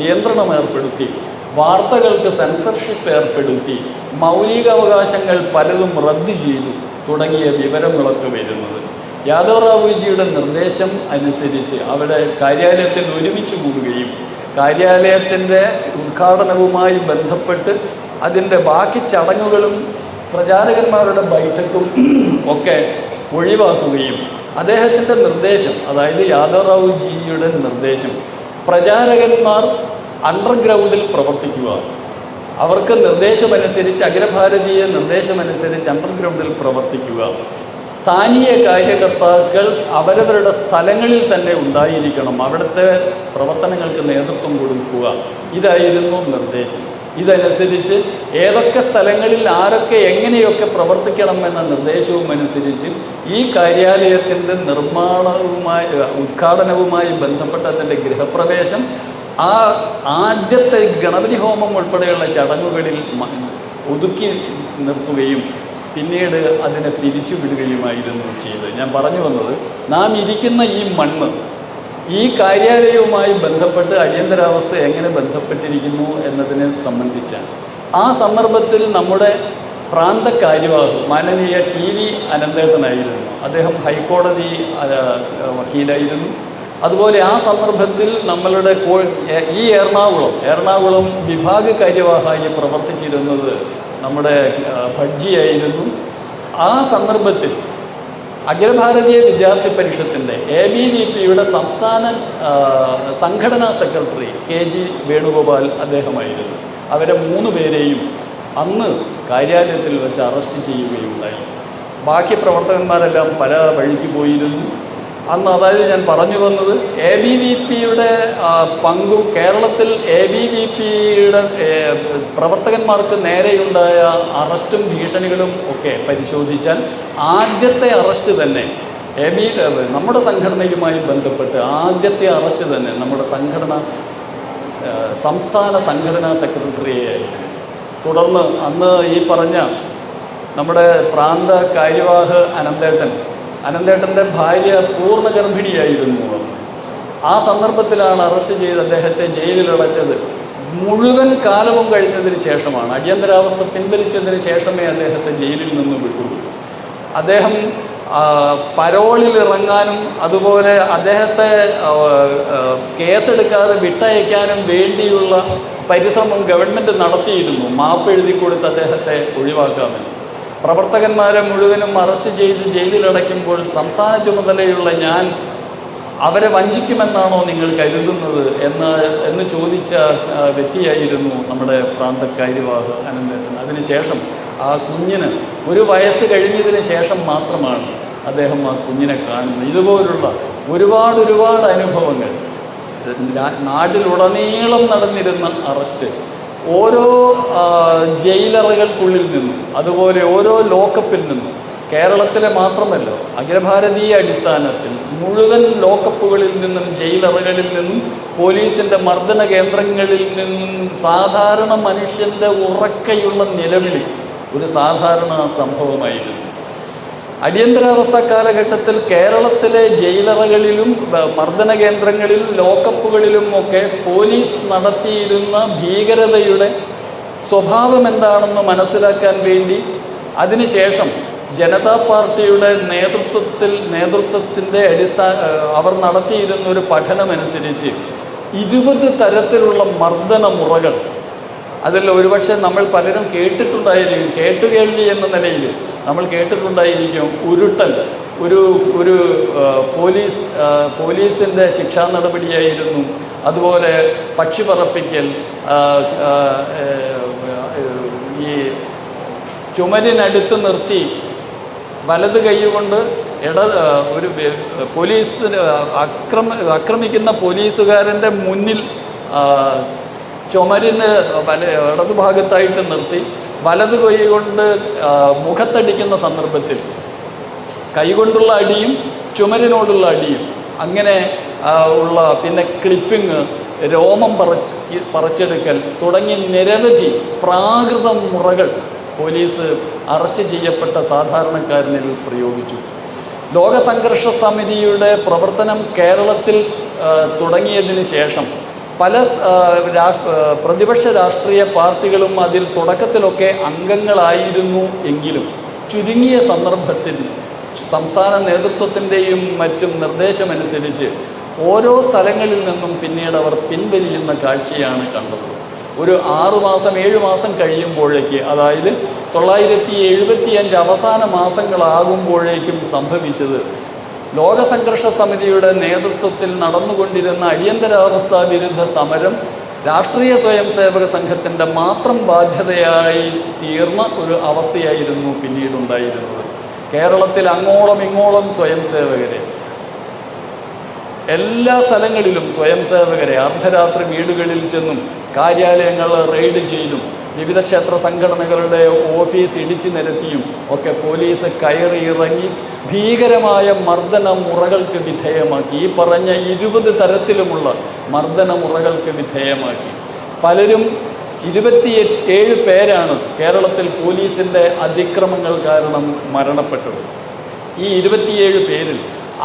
നിയന്ത്രണം ഏർപ്പെടുത്തി, വാർത്തകൾക്ക് സെൻസർഷിപ്പ് ഏർപ്പെടുത്തി, മൗലികാവകാശങ്ങൾ പലതും റദ്ദു ചെയ്തു തുടങ്ങിയ വിവരങ്ങളൊക്കെ വരുന്നത് യാദവറാവുജിയുടെ നിർദ്ദേശം അനുസരിച്ച് അവിടെ കാര്യാലയത്തിൽ ഒരുമിച്ച് കൂടുകയും കാര്യാലയത്തിൻ്റെ ഉദ്ഘാടനവുമായി ബന്ധപ്പെട്ട് അതിൻ്റെ ബാക്കി ചടങ്ങുകളും പ്രചാരകന്മാരുടെ ബൈഠക്കും ഒക്കെ ഒഴിവാക്കുകയും അദ്ദേഹത്തിൻ്റെ നിർദ്ദേശം, അതായത് യാദവറാവുജിയുടെ നിർദ്ദേശം, പ്രചാരകന്മാർ അണ്ടർഗ്രൗണ്ടിൽ പ്രവർത്തിക്കുക, അവർക്ക് നിർദ്ദേശമനുസരിച്ച് അഖിലഭാരതീയ നിർദ്ദേശമനുസരിച്ച് അണ്ടർഗ്രൗണ്ടിൽ പ്രവർത്തിക്കുക, സ്ഥാനീയ കാര്യകർത്താക്കൾ അവരവരുടെ സ്ഥലങ്ങളിൽ തന്നെ ഉണ്ടായിരിക്കണം, അവിടുത്തെ പ്രവർത്തനങ്ങൾക്ക് നേതൃത്വം കൊടുക്കുക, ഇതായിരുന്നു നിർദ്ദേശം. ഇതനുസരിച്ച് ഏതൊക്കെ സ്ഥലങ്ങളിൽ ആരൊക്കെ എങ്ങനെയൊക്കെ പ്രവർത്തിക്കണമെന്ന നിർദ്ദേശവും അനുസരിച്ച് ഈ കാര്യാലയത്തിൻ്റെ ഉദ്ഘാടനവുമായി ബന്ധപ്പെട്ടതിൻ്റെ ഗൃഹപ്രവേശം ആദ്യത്തെ ഗണപതി ഹോമം ഉൾപ്പെടെയുള്ള ചടങ്ങുകളിൽ ഒതുക്കി നിർത്തുകയും പിന്നീട് അതിനെ പിരിച്ചുവിടുകയുമായിരുന്നു ചെയ്തത്. ഞാൻ പറഞ്ഞു വന്നത്, നാം ഇരിക്കുന്ന ഈ മണ്ണ് ഈ കാര്യാലയവുമായി ബന്ധപ്പെട്ട് അടിയന്തരാവസ്ഥ എങ്ങനെ ബന്ധപ്പെട്ടിരിക്കുന്നു എന്നതിനെ സംബന്ധിച്ചാണ്. ആ സന്ദർഭത്തിൽ നമ്മുടെ പ്രാന്ത കാര്യവാഹ് മാനനീയ TV അനന്തേട്ടനായിരുന്നു. അദ്ദേഹം ഹൈക്കോടതി വക്കീലായിരുന്നു. അതുപോലെ ആ സന്ദർഭത്തിൽ നമ്മളുടെ ഈ എറണാകുളം വിഭാഗ കാര്യവാഹായി പ്രവർത്തിച്ചിരുന്നത് നമ്മുടെ ഭഡ്ജിയായിരുന്നു. ആ സന്ദർഭത്തിൽ അഖിലഭാരതീയ വിദ്യാർത്ഥി പരിഷത്തിൻ്റെ ABVPയുടെ സംസ്ഥാന സംഘടനാ സെക്രട്ടറി KG വേണുഗോപാൽ അദ്ദേഹമായിരുന്നു. അവരെ 3 പേരെയും അന്ന് കാര്യാലയത്തിൽ വെച്ച് അറസ്റ്റ് ചെയ്യുകയുണ്ടായി. ബാക്കി പ്രവർത്തകന്മാരെല്ലാം പല വഴിക്ക് പോയിരുന്നു അന്ന്. അതായത് ഞാൻ പറഞ്ഞു വന്നത്, ABVPയുടെ പങ്കും കേരളത്തിൽ ABVPയുടെ പ്രവർത്തകന്മാർക്ക് നേരെയുണ്ടായ അറസ്റ്റും ഭീഷണികളും ഒക്കെ പരിശോധിച്ചാൽ ആദ്യത്തെ അറസ്റ്റ് തന്നെ നമ്മുടെ സംഘടനയുമായി ബന്ധപ്പെട്ട് ആദ്യത്തെ അറസ്റ്റ് തന്നെ നമ്മുടെ സംസ്ഥാന സംഘടനാ സെക്രട്ടറിയായിരുന്നു. തുടർന്ന് അന്ന് ഈ പറഞ്ഞ നമ്മുടെ പ്രാന്ത കാര്യവാഹ് അനന്തേട്ടൻ്റെ ഭാര്യ പൂർണ്ണ ഗർഭിണിയായിരുന്നു. ആ സന്ദർഭത്തിലാണ് അറസ്റ്റ് ചെയ്ത് അദ്ദേഹത്തെ ജയിലിലടച്ചത്. മുഴുവൻ കാലവും കഴിഞ്ഞതിന് ശേഷമാണ്, അടിയന്തരാവസ്ഥ പിൻവലിച്ചതിന് ശേഷമേ അദ്ദേഹത്തെ ജയിലിൽ നിന്ന് വിട്ടു. അദ്ദേഹം പരോളിൽ ഇറങ്ങാനും അതുപോലെ അദ്ദേഹത്തെ കേസെടുക്കാതെ വിട്ടയക്കാനും വേണ്ടിയുള്ള പരിശ്രമം ഗവൺമെൻറ് നടത്തിയിരുന്നു. മാപ്പ് എഴുതി കൊടുത്ത് അദ്ദേഹത്തെ ഒഴിവാക്കാമെന്ന്. പ്രവർത്തകന്മാരെ മുഴുവനും അറസ്റ്റ് ചെയ്ത് ജയിലിലടയ്ക്കുമ്പോൾ സംസ്ഥാന ചുമതലയുള്ള ഞാൻ അവരെ വഞ്ചിക്കുമെന്നാണോ നിങ്ങൾ കരുതുന്നത് എന്ന് ചോദിച്ച വ്യക്തിയായിരുന്നു നമ്മുടെ പ്രാന്തകാര്യവാഹ് അനന്തൻ. അതിനുശേഷം ആ കുഞ്ഞിന് 1 വയസ്സ് കഴിഞ്ഞതിന് ശേഷം മാത്രമാണ് അദ്ദേഹം ആ കുഞ്ഞിനെ കാണുന്നത്. ഇതുപോലുള്ള ഒരുപാട് അനുഭവങ്ങൾ നാട്ടിലുടനീളം നടന്നിരുന്ന അറസ്റ്റ്, ഓരോ ജയിലറകൾക്കുള്ളിൽ നിന്നും അതുപോലെ ഓരോ ലോക്കപ്പിൽ നിന്നും, കേരളത്തിലെ മാത്രമല്ല അഖിലഭാരതീയ അടിസ്ഥാനത്തിൽ മുഴുവൻ ലോക്കപ്പുകളിൽ നിന്നും ജയിലറകളിൽ നിന്നും പോലീസിൻ്റെ മർദ്ദന കേന്ദ്രങ്ങളിൽ നിന്നും സാധാരണ മനുഷ്യൻ്റെ ഉറക്കെയുള്ള നിലവിളി ഒരു സാധാരണ സംഭവമായിരുന്നു. അടിയന്തരാവസ്ഥ കാലഘട്ടത്തിൽ കേരളത്തിലെ ജയിലറകളിലും മർദ്ദന കേന്ദ്രങ്ങളിലും ലോക്കപ്പുകളിലും ഒക്കെ പോലീസ് നടത്തിയിരുന്ന ഭീകരതയുടെ സ്വഭാവം എന്താണെന്ന് മനസ്സിലാക്കാൻ വേണ്ടി അതിനുശേഷം ജനതാ പാർട്ടിയുടെ നേതൃത്വത്തിൻ്റെ അവർ നടത്തിയിരുന്ന ഒരു പഠനമനുസരിച്ച് 20 തരത്തിലുള്ള മർദ്ദന മുറകൾ, അതിൽ ഒരുപക്ഷെ നമ്മൾ പലരും കേട്ടിട്ടുണ്ടായിരിക്കും, കേട്ടുകേൾവി എന്ന നിലയിൽ നമ്മൾ കേട്ടിട്ടുണ്ടായിരിക്കും. ഉരുട്ടൽ ഒരു പോലീസിൻ്റെ ശിക്ഷാ നടപടിയായിരുന്നു. അതുപോലെ പക്ഷി പറപ്പിക്കൽ, ഈ ചുമരിനടുത്ത് നിർത്തി വലത് കൈ കൊണ്ട് ഒരു പോലീസിന് ആക്രമിക്കുന്ന പോലീസുകാരൻ്റെ മുന്നിൽ ചുമരിന് ഇടതുഭാഗത്തായിട്ട് നിർത്തി വലത് കൈ കൊണ്ട് മുഖത്തടിക്കുന്ന സന്ദർഭത്തിൽ കൈകൊണ്ടുള്ള അടിയും ചുമരിനോടുള്ള അടിയും അങ്ങനെ ഉള്ള, പിന്നെ ക്ലിപ്പിങ്, രോമം പറിച്ചെടുക്കൽ തുടങ്ങി നിരവധി പ്രാകൃത മുറകൾ പോലീസ് അറസ്റ്റ് ചെയ്യപ്പെട്ട സാധാരണക്കാരനിൽ പ്രയോഗിച്ചു. ലോകസംഘർഷ സമിതിയുടെ പ്രവർത്തനം കേരളത്തിൽ തുടങ്ങിയതിന് ശേഷം പല പ്രതിപക്ഷ രാഷ്ട്രീയ പാർട്ടികളും അതിൽ തുടക്കത്തിലൊക്കെ അംഗങ്ങളായിരുന്നു എങ്കിലും ചുരുങ്ങിയ സന്ദർഭത്തിൽ സംസ്ഥാന നേതൃത്വത്തിൻ്റെയും മറ്റും നിർദ്ദേശമനുസരിച്ച് ഓരോ സ്ഥലങ്ങളിൽ നിന്നും പിന്നീട് അവർ പിൻവലിയുന്ന കാഴ്ചയാണ് കണ്ടത്. ഒരു 6 മാസം 7 മാസം കഴിയുമ്പോഴേക്ക്, അതായത് 975 അവസാന മാസങ്ങളാകുമ്പോഴേക്കും സംഭവിച്ചത്, ലോകസംഘർഷ സമിതിയുടെ നേതൃത്വത്തിൽ നടന്നുകൊണ്ടിരുന്ന അടിയന്തരാവസ്ഥാ വിരുദ്ധ സമരം രാഷ്ട്രീയ സ്വയം സേവക സംഘത്തിൻ്റെ മാത്രം ബാധ്യതയായി തീർന്ന ഒരു അവസ്ഥയായിരുന്നു പിന്നീടുണ്ടായിരുന്നത്. കേരളത്തിൽ അങ്ങോളം ഇങ്ങോളം സ്വയം സേവകരെ, എല്ലാ സ്ഥലങ്ങളിലും സ്വയം സേവകരെ അർദ്ധരാത്രി വീടുകളിൽ ചെന്നും കാര്യാലയങ്ങൾ റെയ്ഡ് ചെയ്തും വിവിധ ക്ഷേത്ര സംഘടനകളുടെ ഓഫീസ് ഇടിച്ചു നിരത്തിയും ഒക്കെ പോലീസ് കയറി ഇറങ്ങി ഭീകരമായ മർദ്ദന മുറകൾക്ക് വിധേയമാക്കി. ഈ പറഞ്ഞ 20 തരത്തിലുമുള്ള മർദ്ദന മുറകൾക്ക് വിധേയമാക്കി. പലരും 27 പേരാണ് കേരളത്തിൽ പോലീസിൻ്റെ അതിക്രമങ്ങൾ കാരണം മരണപ്പെട്ടത്. ഈ 27 പേരിൽ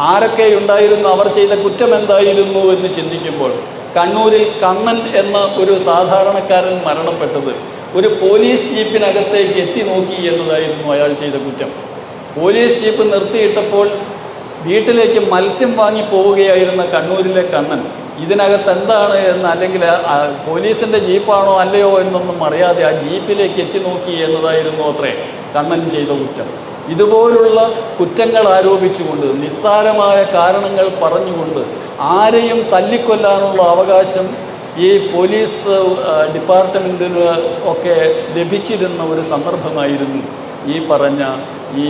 ആരൊക്കെ ഉണ്ടായിരുന്നു, അവർ ചെയ്ത കുറ്റം എന്തായിരുന്നു എന്ന് ചിന്തിക്കുമ്പോൾ കണ്ണൂരിൽ കണ്ണൻ എന്ന ഒരു സാധാരണക്കാരൻ മരണപ്പെട്ടത് ഒരു പോലീസ് ജീപ്പിനകത്തേക്ക് എത്തി നോക്കി എന്നതായിരുന്നു അയാൾ ചെയ്ത കുറ്റം. പോലീസ് ജീപ്പ് നിർത്തിയിട്ടപ്പോൾ വീട്ടിലേക്ക് മത്സ്യം വാങ്ങി പോവുകയായിരുന്ന കണ്ണൂരിലെ കണ്ണൻ ഇതിനകത്ത് എന്താണ് എന്ന്, അല്ലെങ്കിൽ പോലീസിൻ്റെ ജീപ്പാണോ അല്ലയോ എന്നൊന്നും അറിയാതെ ആ ജീപ്പിലേക്ക് എത്തി നോക്കി എന്നതായിരുന്നു അത്രേ കണ്ണൻ ചെയ്ത കുറ്റം. ഇതുപോലുള്ള കുറ്റങ്ങൾ ആരോപിച്ചുകൊണ്ട്, നിസ്സാരമായ കാരണങ്ങൾ പറഞ്ഞുകൊണ്ട് ആരെയും തല്ലിക്കൊല്ലാനുള്ള അവകാശം ഈ പോലീസ് ഡിപ്പാർട്ട്മെൻറ്റിന് ഒക്കെ ലഭിച്ചിരുന്ന ഒരു സന്ദർഭമായിരുന്നു ഈ പറഞ്ഞ ഈ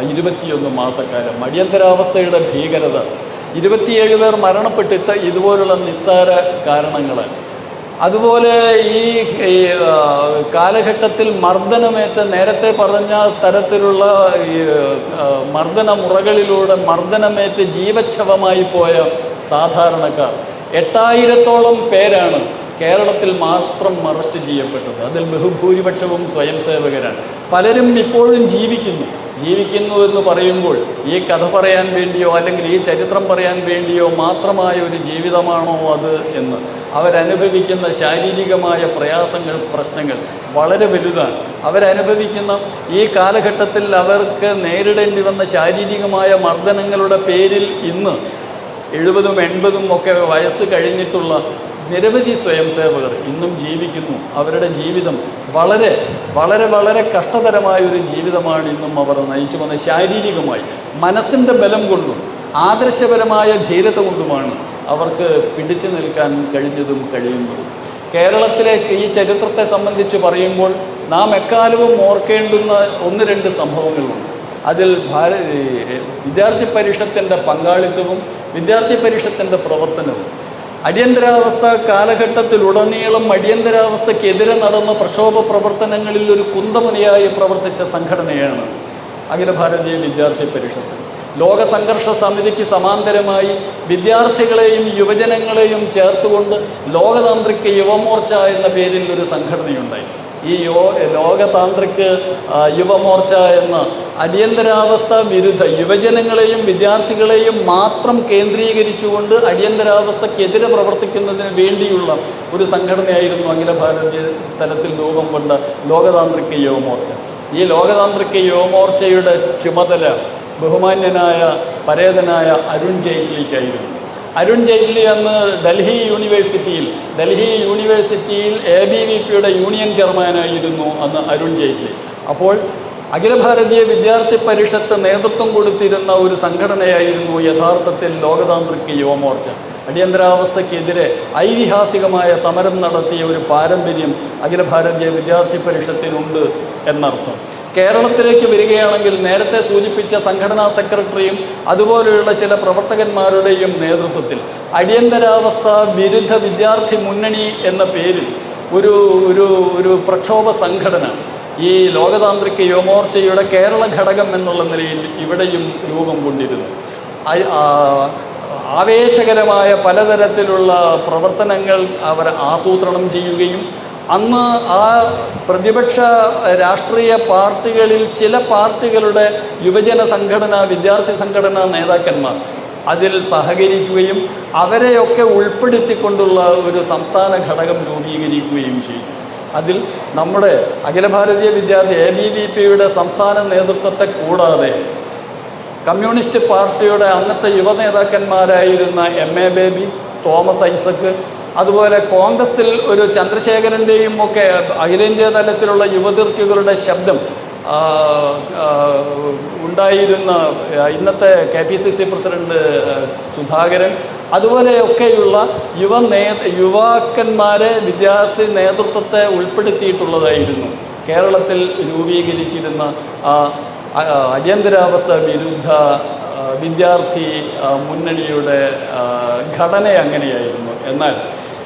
21 മാസക്കാലം. അടിയന്തരാവസ്ഥയുടെ ഭീകരത, 27 പേർ മരണപ്പെട്ടിട്ട് ഇതുപോലുള്ള നിസ്സാര കാരണങ്ങൾ. അതുപോലെ ഈ കാലഘട്ടത്തിൽ മർദ്ദനമേറ്റ, നേരത്തെ പറഞ്ഞ തരത്തിലുള്ള മർദ്ദന മുറകളിലൂടെ മർദ്ദനമേറ്റ് ജീവച്ഛവമായി പോയ സാധാരണക്കാർ 8000-ഓളം പേരാണ് കേരളത്തിൽ മാത്രം അറസ്റ്റ് ചെയ്യപ്പെട്ടത്. അതിൽ ബഹുഭൂരിപക്ഷവും സ്വയം സേവകരാണ്. പലരും ഇപ്പോഴും ജീവിക്കുന്നു. ജീവിക്കുന്നു എന്ന് പറയുമ്പോൾ ഈ കഥ പറയാൻ വേണ്ടിയോ അല്ലെങ്കിൽ ഈ ചരിത്രം പറയാൻ വേണ്ടിയോ മാത്രമായ ഒരു ജീവിതമാണോ അത് എന്ന് അവരനുഭവിക്കുന്ന ശാരീരികമായ പ്രയാസങ്ങൾ, പ്രശ്നങ്ങൾ വളരെ വലുതാണ്. അവരനുഭവിക്കുന്ന ഈ കാലഘട്ടത്തിൽ അവർക്ക് നേരിടേണ്ടി വന്ന ശാരീരികമായ മർദ്ദനങ്ങളുടെ പേരിൽ ഇന്ന് 70ഉം 80ഉം ഒക്കെ വയസ്സ് കഴിഞ്ഞിട്ടുള്ള നിരവധി സ്വയം സേവകർ ഇന്നും ജീവിക്കുന്നു. അവരുടെ ജീവിതം വളരെ വളരെ വളരെ കഷ്ടതരമായൊരു ജീവിതമാണ് ഇന്നും അവർ നയിച്ചു വന്നത്. ശാരീരികമായി മനസ്സിൻ്റെ ബലം കൊണ്ടും ആദർശപരമായ ധീരത കൊണ്ടുമാണ് അവർക്ക് പിടിച്ചു നിൽക്കാൻ കഴിഞ്ഞതും കഴിയുന്നതും. കേരളത്തിലെ ഈ ചരിത്രത്തെ സംബന്ധിച്ച് പറയുമ്പോൾ നാം എക്കാലവും ഓർക്കേണ്ടുന്ന 1-2 സംഭവങ്ങളുണ്ട്. അതിൽ വിദ്യാർത്ഥി പരിഷത്തിൻ്റെ പങ്കാളിത്തവും വിദ്യാർത്ഥി പരിഷത്തിൻ്റെ പ്രവർത്തനവും. അടിയന്തരാവസ്ഥ കാലഘട്ടത്തിലുടനീളം അടിയന്തരാവസ്ഥക്കെതിരെ നടന്ന പ്രക്ഷോഭ പ്രവർത്തനങ്ങളിൽ ഒരു കുന്തമുനയായി പ്രവർത്തിച്ച സംഘടനയാണ് അഖില ഭാരതീയ വിദ്യാർത്ഥി പരിഷത്ത്. ലോക സംഘർഷ സമിതിക്ക് സമാന്തരമായി വിദ്യാർത്ഥികളെയും യുവജനങ്ങളെയും ചേർത്തുകൊണ്ട് ലോകതാന്ത്രിക് യുവമോർച്ച എന്ന പേരിൽ ഒരു സംഘടനയുണ്ടായി. ഈ ലോകതാന്ത്രിക് യുവമോർച്ച എന്ന അടിയന്തരാവസ്ഥ വിരുദ്ധ യുവജനങ്ങളെയും വിദ്യാർത്ഥികളെയും മാത്രം കേന്ദ്രീകരിച്ചുകൊണ്ട് അടിയന്തരാവസ്ഥക്കെതിരെ പ്രവർത്തിക്കുന്നതിന് വേണ്ടിയുള്ള ഒരു സംഘടനയായിരുന്നു അഖില ഭാരതീയ തലത്തിൽ രൂപം കൊണ്ട ലോകതാന്ത്രിക് യുവമോർച്ച. ഈ ലോകതാന്ത്രിക് യുവമോർച്ചയുടെ ചുമതല ബഹുമാന്യനായ പരേതനായ അരുൺ ജെയ്റ്റ്ലിക്കായിരുന്നു. അരുൺ ജെയ്റ്റ്ലി അന്ന് ഡൽഹി യൂണിവേഴ്സിറ്റിയിൽ ABVPയുടെ യൂണിയൻ ചെയർമാനായിരുന്നു അന്ന് അരുൺ ജെയ്റ്റ്ലി. അപ്പോൾ അഖില ഭാരതീയ വിദ്യാർത്ഥി പരിഷത്ത് നേതൃത്വം കൊടുത്തിരുന്ന ഒരു സംഘടനയായിരുന്നു യഥാർത്ഥത്തിൽ ലോകതാന്ത്രിക് യുവമോർച്ച. അടിയന്തരാവസ്ഥക്കെതിരെ ഐതിഹാസികമായ സമരം നടത്തിയ ഒരു പാരമ്പര്യം അഖില ഭാരതീയ വിദ്യാർത്ഥി പരിഷത്തിനുണ്ട് എന്നർത്ഥം. കേരളത്തിലേക്ക് വരികയാണെങ്കിൽ നേരത്തെ സൂചിപ്പിച്ച സംഘടനാ സെക്രട്ടറിയും അതുപോലെയുള്ള ചില പ്രവർത്തകന്മാരുടെയും നേതൃത്വത്തിൽ അടിയന്തരാവസ്ഥ വിരുദ്ധ വിദ്യാർത്ഥി മുന്നണി എന്ന പേരിൽ ഒരു പ്രക്ഷോഭ സംഘടന ഈ ലോകതാന്ത്രിക് യുവമോർച്ചയുടെ കേരള ഘടകം എന്നുള്ള നിലയിൽ ഇവിടെയും രൂപം കൊണ്ടിരുന്നു. ആവേശകരമായ പലതരത്തിലുള്ള പ്രവർത്തനങ്ങൾ അവർ ആസൂത്രണം ചെയ്യുകയും അന്ന് ആ പ്രതിപക്ഷ രാഷ്ട്രീയ പാർട്ടികളിൽ ചില പാർട്ടികളുടെ യുവജന സംഘടന, വിദ്യാർത്ഥി സംഘടനാ നേതാക്കന്മാർ അതിൽ സഹകരിക്കുകയും അവരെയൊക്കെ ഉൾപ്പെടുത്തിക്കൊണ്ടുള്ള ഒരു സംസ്ഥാന ഘടകം രൂപീകരിക്കുകയും ചെയ്തു. അതിൽ നമ്മുടെ അഖില ഭാരതീയ വിദ്യാർത്ഥി ABVPയുടെ സംസ്ഥാന നേതൃത്വത്തെ കൂടാതെ കമ്മ്യൂണിസ്റ്റ് പാർട്ടിയുടെ അന്നത്തെ യുവ നേതാക്കന്മാരായിരുന്ന MA ബേബി, തോമസ് ഐസക്ക്, അതുപോലെ കോൺഗ്രസിൽ ഒരു ചന്ദ്രശേഖരൻ്റെയും ഒക്കെ അഖിലേന്ത്യാ തലത്തിലുള്ള യുവതീർക്കുകളുടെ ശബ്ദം ഉണ്ടായിരുന്ന ഇന്നത്തെ KPCC പ്രസിഡന്റ് സുധാകരൻ, അതുപോലെയൊക്കെയുള്ള യുവാക്കന്മാരെ വിദ്യാർത്ഥി നേതൃത്വത്തെ ഉൾപ്പെടുത്തിയിട്ടുള്ളതായിരുന്നു കേരളത്തിൽ രൂപീകരിച്ചിരുന്ന അടിയന്തരാവസ്ഥ വിരുദ്ധ വിദ്യാർത്ഥി മുന്നണിയുടെ ഘടന അങ്ങനെയായിരുന്നു. എന്നാൽ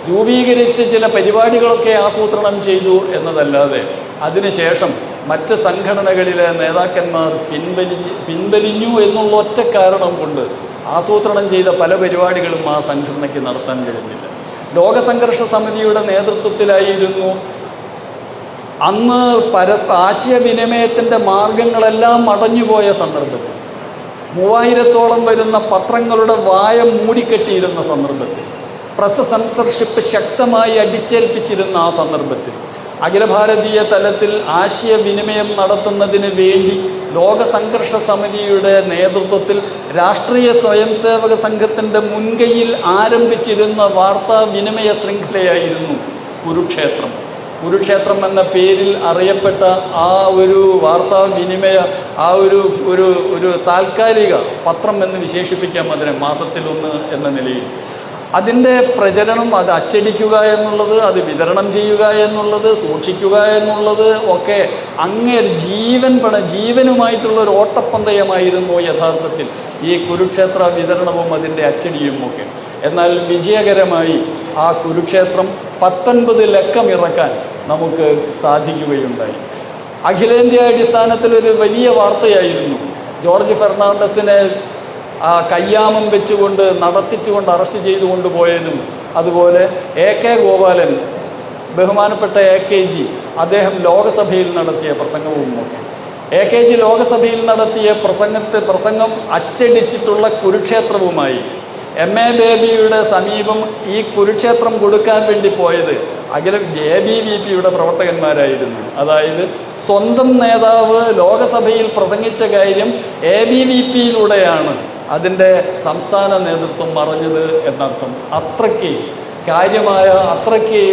രൂപീകരിച്ച് ചില പരിപാടികളൊക്കെ ആസൂത്രണം ചെയ്തു എന്നതല്ലാതെ അതിനുശേഷം മറ്റ് സംഘടനകളിലെ നേതാക്കന്മാർ പിൻവലിഞ്ഞു എന്നുള്ള ഒറ്റ കാരണം കൊണ്ട് ആസൂത്രണം ചെയ്ത പല പരിപാടികളും ആ സംഘടനയ്ക്ക് നടത്താൻ കഴിഞ്ഞില്ല. ലോകസംഘർഷ സമിതിയുടെ നേതൃത്വത്തിലായിരുന്നു അന്ന് ആശയവിനിമയത്തിൻ്റെ മാർഗങ്ങളെല്ലാം അടഞ്ഞുപോയ സന്ദർഭത്തിൽ 3000-ഓളം വരുന്ന പത്രങ്ങളുടെ വായ മൂടിക്കെട്ടിയിരുന്ന സന്ദർഭത്തിൽ, പ്രസ് സെൻസർഷിപ്പ് ശക്തമായി അടിച്ചേൽപ്പിച്ചിരുന്ന ആ സന്ദർഭത്തിൽ അഖില ഭാരതീയ തലത്തിൽ ആശയവിനിമയം നടത്തുന്നതിന് വേണ്ടി ലോകസംഘർഷ സമിതിയുടെ നേതൃത്വത്തിൽ രാഷ്ട്രീയ സ്വയംസേവക സംഘത്തിൻ്റെ മുൻകൈയിൽ ആരംഭിച്ചിരുന്ന വാർത്താവിനിമയ ശൃംഖലയായിരുന്നു കുരുക്ഷേത്രം എന്ന പേരിൽ അറിയപ്പെട്ട ആ ഒരു വാർത്താവിനിമയ ഒരു താൽക്കാലിക പത്രം എന്ന് വിശേഷിപ്പിക്കാം അതിനെ, മാസത്തിലൊന്ന് എന്ന നിലയിൽ. അതിൻ്റെ പ്രചരണം, അത് അച്ചടിക്കുക എന്നുള്ളത്, അത് വിതരണം ചെയ്യുക എന്നുള്ളത്, സൂക്ഷിക്കുക എന്നുള്ളത് ഒക്കെ അങ്ങേ ജീവനുമായിട്ടുള്ള ഒരു ഓട്ടപ്പന്തയമായിരുന്നു യഥാർത്ഥത്തിൽ ഈ കുരുക്ഷേത്ര വിതരണവും അതിൻ്റെ അച്ചടിയും ഒക്കെ. എന്നാൽ വിജയകരമായി ആ കുരുക്ഷേത്രം 19 ലക്കം ഇറക്കാൻ നമുക്ക് സാധിക്കുകയുണ്ടായി. അഖിലേന്ത്യാ അടിസ്ഥാനത്തിലൊരു വലിയ വാർത്തയായിരുന്നു ജോർജ് ഫെർണാണ്ടസിനെ കയ്യാമം വെച്ചുകൊണ്ട് നടത്തിച്ചുകൊണ്ട് അറസ്റ്റ് ചെയ്തു കൊണ്ടുപോയതും, അതുപോലെ AK ഗോപാലൻ, ബഹുമാനപ്പെട്ട AKG അദ്ദേഹം ലോകസഭയിൽ നടത്തിയ പ്രസംഗവും ഒക്കെ. AKG ലോകസഭയിൽ നടത്തിയ പ്രസംഗം അച്ചടിച്ചിട്ടുള്ള കുരുക്ഷേത്രവുമായി MA ബേബിയുടെ സമീപം ഈ കുരുക്ഷേത്രം കൊടുക്കാൻ വേണ്ടി പോയത് ABVPയുടെ പ്രവർത്തകന്മാരായിരുന്നു. അതായത് സ്വന്തം നേതാവ് ലോകസഭയിൽ പ്രസംഗിച്ച കാര്യം ABVPയിലൂടെയാണ് അതിൻ്റെ സംസ്ഥാന നേതൃത്വം പറഞ്ഞത് എന്നർത്ഥം. അത്രയ്ക്ക് കാര്യമായ, അത്രയ്ക്ക്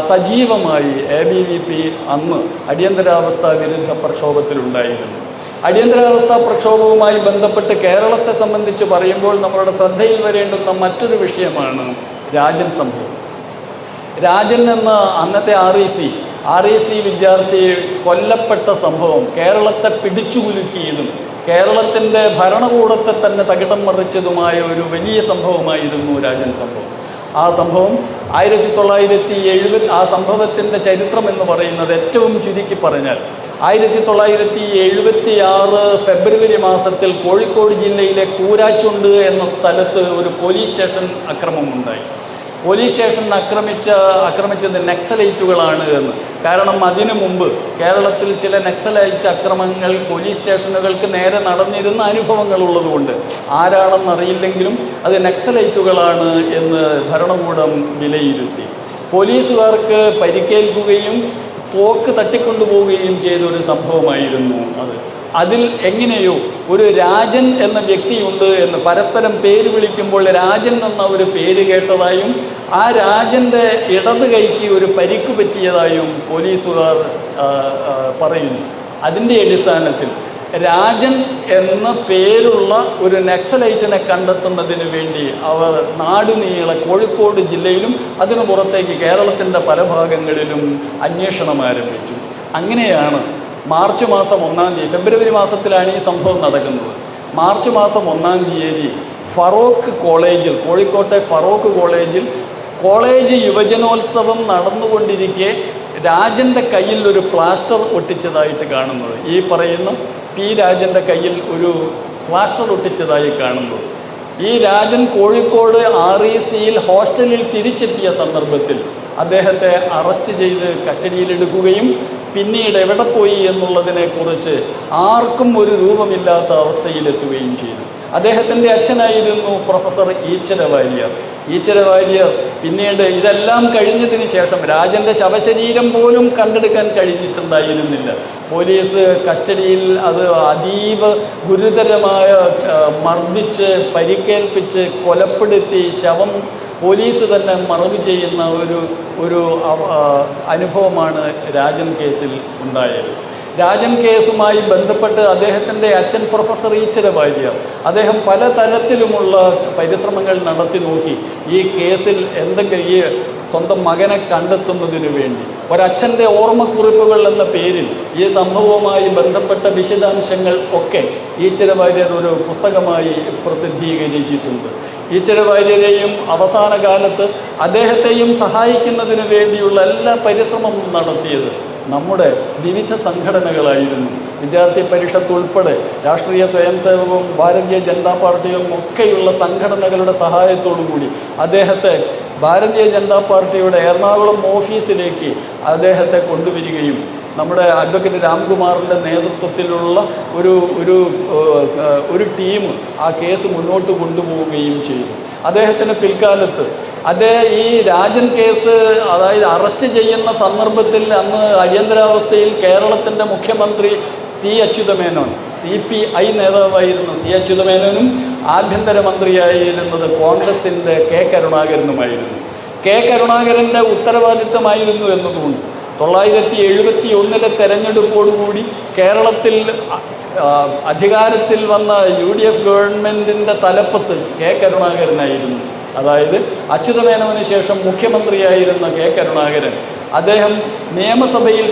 സജീവമായി ABVP അന്ന് അടിയന്തരാവസ്ഥ വിരുദ്ധ പ്രക്ഷോഭത്തിലുണ്ടായിരുന്നു. അടിയന്തരാവസ്ഥ പ്രക്ഷോഭവുമായി ബന്ധപ്പെട്ട് കേരളത്തെ സംബന്ധിച്ച് പറയുമ്പോൾ നമ്മളുടെ ശ്രദ്ധയിൽ വരേണ്ടുന്ന മറ്റൊരു വിഷയമാണ് രാജൻ സംഭവം. രാജൻ എന്ന അന്നത്തെ REC വിദ്യാർത്ഥി കൊല്ലപ്പെട്ട സംഭവം കേരളത്തെ പിടിച്ചുകുലുക്കിയതും കേരളത്തിൻ്റെ ഭരണകൂടത്തെ തന്നെ തകിടം മറിച്ചതുമായ ഒരു വലിയ സംഭവമായിരുന്നു രാജൻ സംഭവം. ആ സംഭവം 1970, ആ സംഭവത്തിൻ്റെ ചരിത്രം എന്ന് പറയുന്നത് ഏറ്റവും ചുരുക്കി പറഞ്ഞാൽ 1976 ഫെബ്രുവരി മാസത്തിൽ കോഴിക്കോട് ജില്ലയിലെ കൂരാച്ചുണ്ട് എന്ന സ്ഥലത്ത് ഒരു പോലീസ് സ്റ്റേഷൻ അക്രമമുണ്ടായി. പോലീസ് സ്റ്റേഷൻ ആക്രമിച്ചത് നക്സലൈറ്റുകളാണ് എന്ന്. കാരണം അതിനു മുമ്പ് കേരളത്തിൽ ചില നക്സലൈറ്റ് അക്രമങ്ങൾ പോലീസ് സ്റ്റേഷനുകൾക്ക് നേരെ നടന്നിരുന്ന അനുഭവങ്ങളുള്ളതുകൊണ്ട് ആരാണെന്നറിയില്ലെങ്കിലും അത് നക്സലൈറ്റുകളാണ് എന്ന് ഭരണകൂടം വിലയിരുത്തി. പോലീസുകാർക്ക് പരിക്കേൽക്കുകയും തോക്ക് തട്ടിക്കൊണ്ടുപോവുകയും ചെയ്തൊരു സംഭവമായിരുന്നു അത്. അതിൽ എങ്ങനെയോ ഒരു രാജൻ എന്ന വ്യക്തിയുണ്ട് എന്ന് പരസ്പരം പേര് വിളിക്കുമ്പോൾ രാജൻ എന്ന ഒരു പേര് കേട്ടതായും ആ രാജൻ്റെ ഇടത് കൈക്ക് ഒരു പരിക്ക് പറ്റിയതായും പോലീസുകാർ പറയുന്നു. അതിൻ്റെ അടിസ്ഥാനത്തിൽ രാജൻ എന്ന പേരുള്ള ഒരു നക്സലൈറ്റിനെ കണ്ടെത്തുന്നതിന് വേണ്ടി അവർ നാടുനീളെ കോഴിക്കോട് ജില്ലയിലും അതിനു പുറത്തേക്ക് കേരളത്തിൻ്റെ പല ഭാഗങ്ങളിലും അന്വേഷണം ആരംഭിച്ചു. അങ്ങനെയാണ് മാർച്ച് മാസം 1-ാം തീയതി, ഫെബ്രുവരി മാസത്തിലാണ് ഈ സംഭവം നടക്കുന്നത്. മാർച്ച് മാസം 1-ാം തീയതി ഫറോക്ക് കോളേജിൽ, കോഴിക്കോട്ടെ ഫറോക്ക് കോളേജിൽ കോളേജ് യുവജനോത്സവം നടന്നുകൊണ്ടിരിക്കെ രാജൻ്റെ കയ്യിൽ ഒരു പ്ലാസ്റ്റർ ഒട്ടിച്ചതായിട്ട് കാണുന്നത്, ഈ പറയുന്ന P. രാജൻ്റെ കയ്യിൽ ഒരു പ്ലാസ്റ്റർ ഒട്ടിച്ചതായി കാണുന്നത്. ഈ രാജൻ കോഴിക്കോട് RECയിൽ ഹോസ്റ്റലിൽ തിരിച്ചെത്തിയ സന്ദർഭത്തിൽ അദ്ദേഹത്തെ അറസ്റ്റ് ചെയ്ത് കസ്റ്റഡിയിലെടുക്കുകയും പിന്നീട് എവിടെ പോയി എന്നുള്ളതിനെക്കുറിച്ച് ആർക്കും ഒരു രൂപമില്ലാത്ത അവസ്ഥയിലെത്തുകയും ചെയ്തു. അദ്ദേഹത്തിൻ്റെ അച്ഛനായിരുന്നു പ്രൊഫസർ ഈച്ചര വാര്യർ. പിന്നീട് ഇതെല്ലാം കഴിഞ്ഞതിന് ശേഷം രാജൻ്റെ ശവശരീരം പോലും കണ്ടെടുക്കാൻ കഴിഞ്ഞിട്ടുണ്ടായിരുന്നില്ല. പോലീസ് കസ്റ്റഡിയിൽ അത് അതീവ ഗുരുതരമായ മർദ്ദിച്ച് പരിക്കേൽപ്പിച്ച് കൊലപ്പെടുത്തി ശവം പോലീസ് തന്നെ മറവ് ചെയ്യുന്ന ഒരു അനുഭവമാണ് രാജൻ കേസിൽ ഉണ്ടായത്. രാജൻ കേസുമായി ബന്ധപ്പെട്ട് അദ്ദേഹത്തിൻ്റെ അച്ഛൻ പ്രൊഫസർ ഈച്ചര വാര്യർ അദ്ദേഹം പലതരത്തിലുമുള്ള പരിശ്രമങ്ങൾ നടത്തി നോക്കി. ഈ കേസിൽ എന്തെങ്കിലും ഈ സ്വന്തം മകനെ കണ്ടെത്തുന്നതിന് വേണ്ടി ഒരച്ഛൻ്റെ ഓർമ്മക്കുറിപ്പുകൾ എന്ന പേരിൽ ഈ സംഭവവുമായി ബന്ധപ്പെട്ട വിശദാംശങ്ങൾ ഒക്കെ ഈച്ചര വാര്യർ ഒരു പുസ്തകമായി പ്രസിദ്ധീകരിച്ചിട്ടുണ്ട്. ഈച്ചര വാര്യരെയും അവസാന കാലത്ത് അദ്ദേഹത്തെയും സഹായിക്കുന്നതിന് വേണ്ടിയുള്ള എല്ലാ പരിശ്രമവും നടത്തിയത് നമ്മുടെ വിവിധ സംഘടനകളായിരുന്നു. വിദ്യാർത്ഥി പരിഷത്ത് ഉൾപ്പെടെ രാഷ്ട്രീയ സ്വയംസേവകവും ഭാരതീയ ജനതാ പാർട്ടിയും ഒക്കെയുള്ള സംഘടനകളുടെ സഹായത്തോടു കൂടി അദ്ദേഹത്തെ ഭാരതീയ ജനതാ പാർട്ടിയുടെ എറണാകുളം ഓഫീസിലേക്ക് അദ്ദേഹത്തെ കൊണ്ടുവരികയും നമ്മുടെ അഡ്വക്കേറ്റ് രാംകുമാറിൻ്റെ നേതൃത്വത്തിലുള്ള ഒരു ടീം ആ കേസ് മുന്നോട്ട് കൊണ്ടുപോവുകയും ചെയ്തു. അദ്ദേഹത്തിന് പിൽക്കാലത്ത് ഈ രാജൻ കേസ്, അതായത് അറസ്റ്റ് ചെയ്യുന്ന സന്ദർഭത്തിൽ അന്ന് അടിയന്തരാവസ്ഥയിൽ കേരളത്തിൻ്റെ മുഖ്യമന്ത്രി C. അച്യുതമേനോൻ, CPI നേതാവായിരുന്ന C. അച്യുതമേനോനും ആഭ്യന്തരമന്ത്രിയായിരുന്നത് കോൺഗ്രസിൻ്റെ K. കരുണാകരനുമായിരുന്നു. K. കരുണാകരൻ്റെ ഉത്തരവാദിത്തമായിരുന്നു എന്നതുകൊണ്ട് 1971 തെരഞ്ഞെടുപ്പോടുകൂടി കേരളത്തിൽ അധികാരത്തിൽ വന്ന UDF ഗവൺമെൻറ്റിൻ്റെ തലപ്പത്ത് K. കരുണാകരനായിരുന്നു. അതായത് അച്യുതമേനോന് ശേഷം മുഖ്യമന്ത്രിയായിരുന്ന K. കരുണാകരൻ അദ്ദേഹം നിയമസഭയിൽ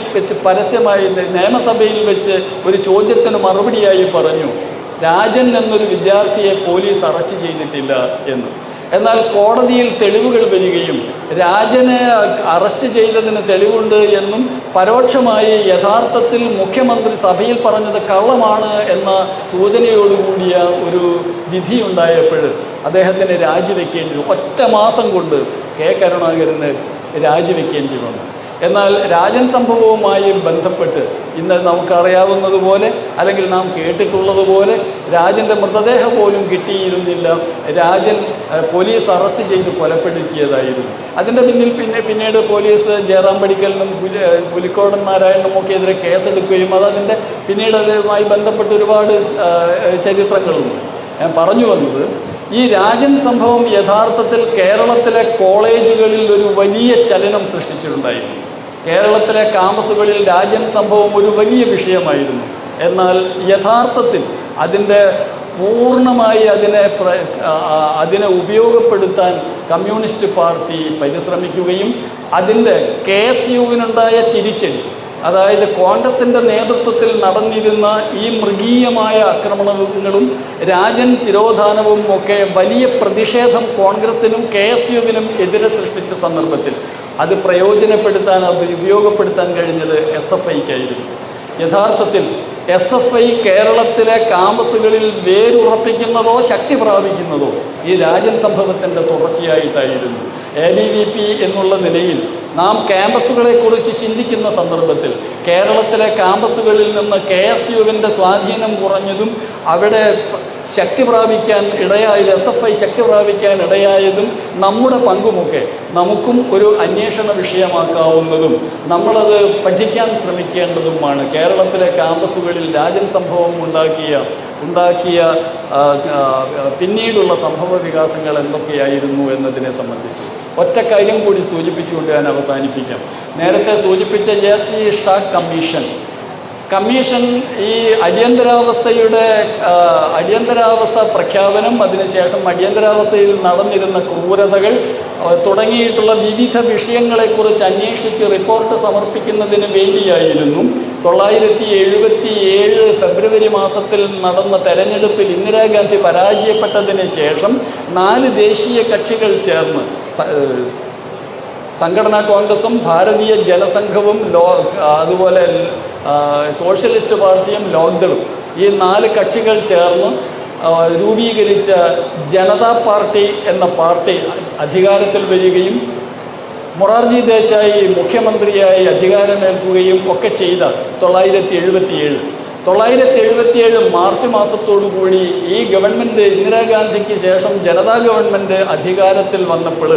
വെച്ച് ഒരു ചോദ്യത്തിന് മറുപടിയായി പറഞ്ഞു, രാജൻ എന്നൊരു വിദ്യാർത്ഥിയെ പോലീസ് അറസ്റ്റ് ചെയ്തിട്ടില്ല എന്ന്. എന്നാൽ കോടതിയിൽ തെളിവുകൾ വരികയും രാജനെ അറസ്റ്റ് ചെയ്തതിന് തെളിവുണ്ട് എന്നും പരോക്ഷമായി യഥാർത്ഥത്തിൽ മുഖ്യമന്ത്രി സഭയിൽ പറഞ്ഞത് കള്ളമാണ് എന്ന സൂചനയോടുകൂടിയ ഒരു വിധിയുണ്ടായപ്പോൾ അദ്ദേഹത്തിന് രാജിവെക്കേണ്ടി വന്നു. ഒറ്റ മാസം കൊണ്ട് K. കരുണാകരന് രാജിവെക്കേണ്ടി വന്നു. എന്നാൽ രാജൻ സംഭവവുമായി ബന്ധപ്പെട്ട് ഇന്ന് നമുക്കറിയാവുന്നതുപോലെ അല്ലെങ്കിൽ നാം കേട്ടിട്ടുള്ളതുപോലെ രാജൻ്റെ മൃതദേഹം പോലും കിട്ടിയിരുന്നില്ല. രാജൻ പോലീസ് അറസ്റ്റ് ചെയ്ത് കൊലപ്പെടുത്തിയതായിരുന്നു. അതിൻ്റെ പിന്നീട് പോലീസ് ജയറാം പടിക്കലിനും പുലിക്കോടൻ നാരായണനുമൊക്കെ എതിരെ കേസെടുക്കുകയും അതിൻ്റെ പിന്നീട് അതുമായി ബന്ധപ്പെട്ട് ഒരുപാട് ചരിത്രങ്ങളുണ്ട്. ഞാൻ പറഞ്ഞു വന്നത്, ഈ രാജൻ സംഭവം യഥാർത്ഥത്തിൽ കേരളത്തിലെ കോളേജുകളിൽ ഒരു വലിയ ചലനം സൃഷ്ടിച്ചിട്ടുണ്ടായിരുന്നു. കേരളത്തിലെ ക്യാമ്പസുകളിൽ രാജൻ സംഭവം ഒരു വലിയ വിഷയമായിരുന്നു. എന്നാൽ യഥാർത്ഥത്തിൽ അതിൻ്റെ പൂർണ്ണമായി അതിനെ ഉപയോഗപ്പെടുത്താൻ കമ്മ്യൂണിസ്റ്റ് പാർട്ടി പരിശ്രമിക്കുകയും അതിൻ്റെ KSUവിനുണ്ടായ തിരിച്ചടി, അതായത് കോൺഗ്രസിൻ്റെ നേതൃത്വത്തിൽ നടന്നിരുന്ന ഈ മൃഗീയമായ ആക്രമണങ്ങളും രാജൻ തിരോധാനവും ഒക്കെ വലിയ പ്രതിഷേധം കോൺഗ്രസിനും KSUവിനും എതിരെ സൃഷ്ടിച്ച സന്ദർഭത്തിൽ അത് ഉപയോഗപ്പെടുത്താൻ കഴിഞ്ഞത് SFIക്കായിരുന്നു. യഥാർത്ഥത്തിൽ SFI കേരളത്തിലെ ക്യാമ്പസുകളിൽ വേരുറപ്പിക്കുന്നതോ ശക്തി പ്രാപിക്കുന്നതോ ഈ രാജൻ സംഭവത്തിൻ്റെ തുടർച്ചയായിട്ടായിരുന്നു. ABVP എന്നുള്ള നിലയിൽ നാം ക്യാമ്പസുകളെക്കുറിച്ച് ചിന്തിക്കുന്ന സന്ദർഭത്തിൽ കേരളത്തിലെ ക്യാമ്പസുകളിൽ നിന്ന് KSUവിൻ്റെ സ്വാധീനം കുറഞ്ഞതും അവിടെ ശക്തി പ്രാപിക്കാൻ ഇടയായത് SFI ശക്തി പ്രാപിക്കാൻ ഇടയായതും നമ്മുടെ പങ്കുമൊക്കെ നമുക്കും ഒരു അന്വേഷണ വിഷയമാക്കാവുന്നതും നമ്മളത് പഠിക്കാൻ ശ്രമിക്കേണ്ടതുമാണ്. കേരളത്തിലെ ക്യാമ്പസുകളിൽ രാജൻ സംഭവം ഉണ്ടാക്കിയ പിന്നീടുള്ള സംഭവ വികാസങ്ങൾ എന്തൊക്കെയായിരുന്നു എന്നതിനെ സംബന്ധിച്ച് ഒറ്റ കാര്യം കൂടി സൂചിപ്പിച്ചുകൊണ്ട് ഞാൻ അവസാനിപ്പിക്കാം. നേരത്തെ സൂചിപ്പിച്ച JC ഷാ കമ്മീഷൻ ഈ അടിയന്തരാവസ്ഥ പ്രഖ്യാപനം, അതിനുശേഷം അടിയന്തരാവസ്ഥയിൽ നടന്നിരുന്ന ക്രൂരതകൾ തുടങ്ങിയിട്ടുള്ള വിവിധ വിഷയങ്ങളെക്കുറിച്ച് അന്വേഷിച്ച് റിപ്പോർട്ട് സമർപ്പിക്കുന്നതിന് വേണ്ടിയായിരുന്നു 1977 ഫെബ്രുവരി മാസത്തിൽ നടന്ന തെരഞ്ഞെടുപ്പിൽ ഇന്ദിരാഗാന്ധി പരാജയപ്പെട്ടതിന് ശേഷം 4 ദേശീയ കക്ഷികൾ ചേർന്ന് സംഘടനാ കോൺഗ്രസും ഭാരതീയ ജനസംഘവും അതുപോലെ സോഷ്യലിസ്റ്റ് പാർട്ടിയും ലോക്ദളും ഈ 4 കക്ഷികൾ ചേർന്ന് രൂപീകരിച്ച ജനതാ പാർട്ടി എന്ന പാർട്ടി അധികാരത്തിൽ വരികയും മൊറാർജി ദേശായി മുഖ്യമന്ത്രിയായി അധികാരമേൽക്കുകയും ഒക്കെ ചെയ്ത 1977 മാർച്ച് മാസത്തോടുകൂടി ഈ ഗവൺമെൻറ് ഇന്ദിരാഗാന്ധിക്ക് ശേഷം ജനതാ ഗവൺമെൻറ് അധികാരത്തിൽ വന്നപ്പോൾ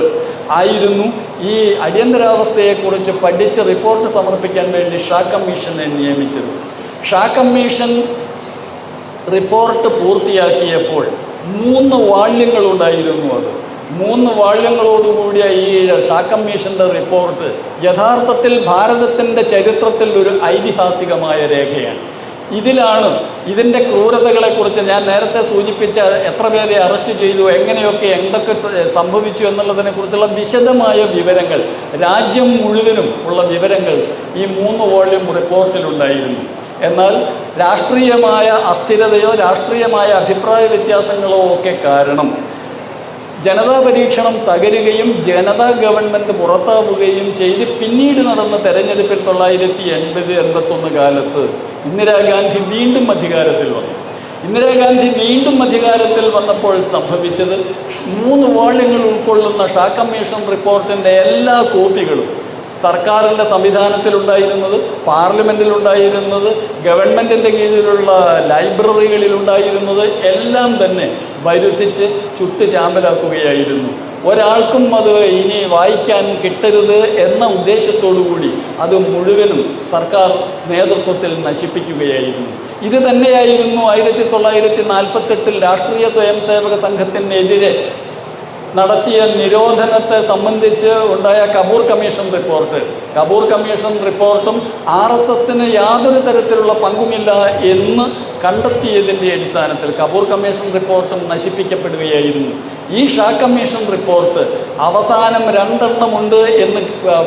ആയിരുന്നു ഈ അടിയന്തരാവസ്ഥയെക്കുറിച്ച് പഠിച്ച് റിപ്പോർട്ട് സമർപ്പിക്കാൻ വേണ്ടി ഷാ കമ്മീഷനെ നിയമിച്ചത്. ഷാ കമ്മീഷൻ റിപ്പോർട്ട് പൂർത്തിയാക്കിയപ്പോൾ 3 വാള്യങ്ങളുണ്ടായിരുന്നു. അത് 3 വാള്യങ്ങളോടുകൂടിയ ഈ ഷാ കമ്മീഷൻ്റെ റിപ്പോർട്ട് യഥാർത്ഥത്തിൽ ഭാരതത്തിൻ്റെ ചരിത്രത്തിൽ ഒരു ഐതിഹാസികമായ രേഖയാണ്. ഇതിൻ്റെ ക്രൂരതകളെക്കുറിച്ച് ഞാൻ നേരത്തെ സൂചിപ്പിച്ച എത്ര പേരെ അറസ്റ്റ് ചെയ്തു, എങ്ങനെയൊക്കെ എന്തൊക്കെ സംഭവിച്ചു എന്നുള്ളതിനെക്കുറിച്ചുള്ള വിശദമായ വിവരങ്ങൾ, രാജ്യം മുഴുവനും ഉള്ള വിവരങ്ങൾ ഈ 3 വോള്യം റിപ്പോർട്ടിലുണ്ടായിരുന്നു. എന്നാൽ രാഷ്ട്രീയമായ അസ്ഥിരതയോ രാഷ്ട്രീയമായ അഭിപ്രായ വ്യത്യാസങ്ങളോ ഒക്കെ കാരണം ജനതാ പരീക്ഷണം തകരുകയും ജനതാ ഗവൺമെൻറ് പുറത്താവുകയും ചെയ്ത് പിന്നീട് നടന്ന തെരഞ്ഞെടുപ്പിൽ 1980-81 കാലത്ത് ഇന്ദിരാഗാന്ധി വീണ്ടും അധികാരത്തിൽ വന്നു. ഇന്ദിരാഗാന്ധി വീണ്ടും അധികാരത്തിൽ വന്നപ്പോൾ സംഭവിച്ചത് 3 വാള്യങ്ങൾ ഉൾക്കൊള്ളുന്ന ഷാ കമ്മീഷൻ റിപ്പോർട്ടിൻ്റെ എല്ലാ കോപ്പികളും സർക്കാരിൻ്റെ സംവിധാനത്തിലുണ്ടായിരുന്നത്, പാർലമെൻറ്റിലുണ്ടായിരുന്നത്, ഗവൺമെൻറ്റിൻ്റെ കീഴിലുള്ള ലൈബ്രറികളിലുണ്ടായിരുന്നത് എല്ലാം തന്നെ വരുത്തിച്ച് ചുട്ട് ചാമ്പലാക്കുകയായിരുന്നു. ഒരാൾക്കും അത് ഇനി വായിക്കാൻ കിട്ടരുത് എന്ന ഉദ്ദേശത്തോടു കൂടി അത് മുഴുവനും സർക്കാർ നേതൃത്വത്തിൽ നശിപ്പിക്കുകയായിരുന്നു. ഇത് തന്നെയായിരുന്നു 1948 രാഷ്ട്രീയ സ്വയം സേവക സംഘത്തിനെതിരെ നടത്തിയ നിരോധനത്തെ സംബന്ധിച്ച് ഉണ്ടായ കപൂർ കമ്മീഷൻ റിപ്പോർട്ടും RSSന് യാതൊരു തരത്തിലുള്ള പങ്കുമില്ല എന്ന് കണ്ടെത്തിയതിൻ്റെ അടിസ്ഥാനത്തിൽ കപൂർ കമ്മീഷൻ റിപ്പോർട്ടും നശിപ്പിക്കപ്പെടുകയായിരുന്നു. ഈ ഷാ കമ്മീഷൻ റിപ്പോർട്ട് അവസാനം 2 എണ്ണമുണ്ട് എന്ന്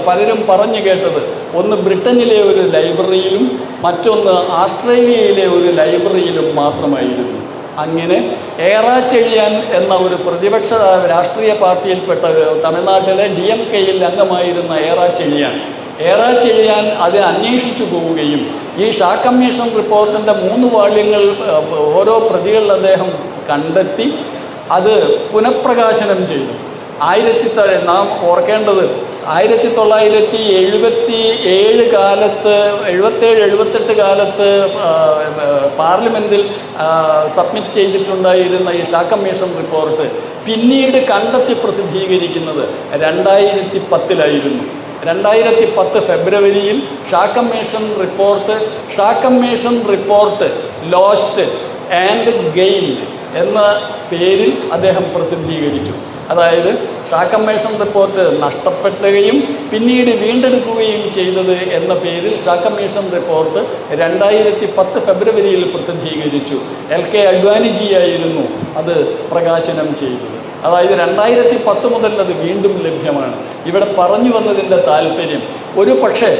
പലരും പറഞ്ഞു കേട്ടത്, ഒന്ന് ബ്രിട്ടനിലെ ഒരു ലൈബ്രറിയിലും മറ്റൊന്ന് ആസ്ട്രേലിയയിലെ ഒരു ലൈബ്രറിയിലും മാത്രമായിരുന്നു. അങ്ങനെ ഏറാച്ചെഴിയാൻ എന്ന ഒരു പ്രതിപക്ഷ രാഷ്ട്രീയ പാർട്ടിയിൽപ്പെട്ട തമിഴ്നാട്ടിലെ DMK-യിൽ അംഗമായിരുന്ന ഏറാച്ചെഴിയാൻ അത് അന്വേഷിച്ചു പോവുകയും ഈ ഷാ കമ്മീഷൻ റിപ്പോർട്ടിൻ്റെ 3 വാള്യങ്ങൾ ഓരോ പ്രതികൾ അദ്ദേഹം കണ്ടെത്തി അത് പുനഃപ്രകാശനം ചെയ്തു. നാം ഓർക്കേണ്ടത് 1977 കാലത്ത് 77-78 കാലത്ത് പാർലമെൻറ്റിൽ സബ്മിറ്റ് ചെയ്തിട്ടുണ്ടായിരുന്ന ഈ ഷാ കമ്മീഷൻ റിപ്പോർട്ട് പിന്നീട് കണ്ടെത്തി പ്രസിദ്ധീകരിക്കുന്നത് 2010-ലായിരുന്നു. 2010 ഫെബ്രുവരിയിൽ Shah commission report lost and gained എന്ന പേരിൽ അദ്ദേഹം പ്രസിദ്ധീകരിച്ചു. അതായത് ഷാ കമ്മീഷൻ റിപ്പോർട്ട് നഷ്ടപ്പെടുകയും പിന്നീട് വീണ്ടെടുക്കുകയും ചെയ്തത് എന്ന പേരിൽ ഷാ കമ്മീഷൻ റിപ്പോർട്ട് 2010 ഫെബ്രുവരിയിൽ പ്രസിദ്ധീകരിച്ചു. LK അഡ്വാനിജിയായിരുന്നു അത് പ്രകാശനം ചെയ്തത്. അതായത് 2010 മുതൽ അത് വീണ്ടും ലഭ്യമാണ്. ഇവിടെ പറഞ്ഞു വന്നതിൻ്റെ താല്പര്യം, ഒരു പക്ഷേ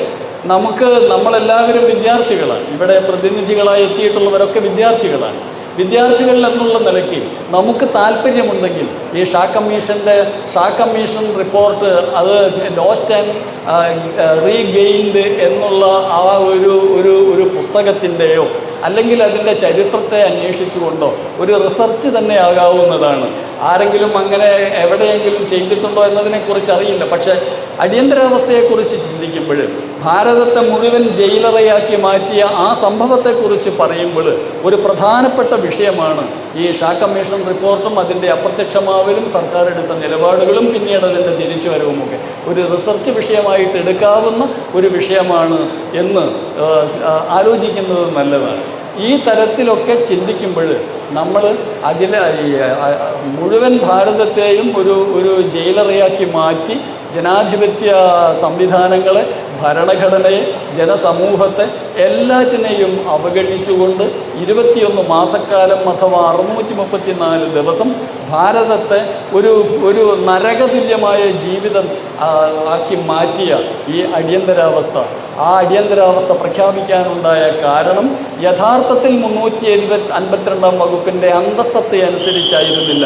നമ്മളെല്ലാവരും വിദ്യാർത്ഥികളാണ്. ഇവിടെ പ്രതിനിധികളായി എത്തിയിട്ടുള്ളവരൊക്കെ വിദ്യാർത്ഥികളാണ്. വിദ്യാർത്ഥികൾ എന്നുള്ള നിലയ്ക്ക് നമുക്ക് താല്പര്യമുണ്ടെങ്കിൽ ഈ ഷാ കമ്മീഷൻ റിപ്പോർട്ട് അത് ലോസ്റ്റ് ആൻഡ് റീഗെയിൻഡ് എന്നുള്ള ആ ഒരു പുസ്തകത്തിൻ്റെയോ അല്ലെങ്കിൽ അതിൻ്റെ ചരിത്രത്തെ അന്വേഷിച്ചുകൊണ്ടോ ഒരു റിസർച്ച് തന്നെ ആകാവുന്നതാണ്. ആരെങ്കിലും അങ്ങനെ എവിടെയെങ്കിലും ചെയ്തിട്ടുണ്ടോ എന്നതിനെക്കുറിച്ച് അറിയില്ല. പക്ഷേ അടിയന്തരാവസ്ഥയെക്കുറിച്ച് ചിന്തിക്കുമ്പോൾ, ഭാരതത്തെ മുഴുവൻ ജയിലറയാക്കി മാറ്റിയ ആ സംഭവത്തെക്കുറിച്ച് പറയുമ്പോൾ ഒരു പ്രധാനപ്പെട്ട വിഷയമാണ് ഈ ഷാ കമ്മീഷൻ റിപ്പോർട്ടും അതിൻ്റെ അപ്രത്യക്ഷമാവലും സർക്കാർ എടുത്ത നിലപാടുകളും പിന്നീട് അതിൻ്റെ തിരിച്ചുവരവുമൊക്കെ ഒരു റിസർച്ച് വിഷയമായിട്ട് എടുക്കാവുന്ന ഒരു വിഷയമാണ് എന്ന് ആലോചിക്കുന്നത് നല്ലതാണ്. ഈ തരത്തിലൊക്കെ ചിന്തിക്കുമ്പോൾ നമ്മൾ മുഴുവൻ ഭാരതത്തെയും ഒരു ജയിലറയാക്കി മാറ്റി ജനാധിപത്യ സംവിധാനങ്ങളെ, ഭരണഘടനയെ, ജനസമൂഹത്തെ എല്ലാറ്റിനെയും അവഗണിച്ചുകൊണ്ട് 21 മാസക്കാലം അഥവാ 634 ദിവസം ഭാരതത്തെ ഒരു നരകതുല്യമായ ജീവിതം ആക്കി മാറ്റിയ ഈ അടിയന്തരാവസ്ഥ, ആ അടിയന്തരാവസ്ഥ പ്രഖ്യാപിക്കാനുണ്ടായ കാരണം യഥാർത്ഥത്തിൽ 352-ാം വകുപ്പിൻ്റെ അന്തസ്സത്തെ അനുസരിച്ചായിരുന്നില്ല.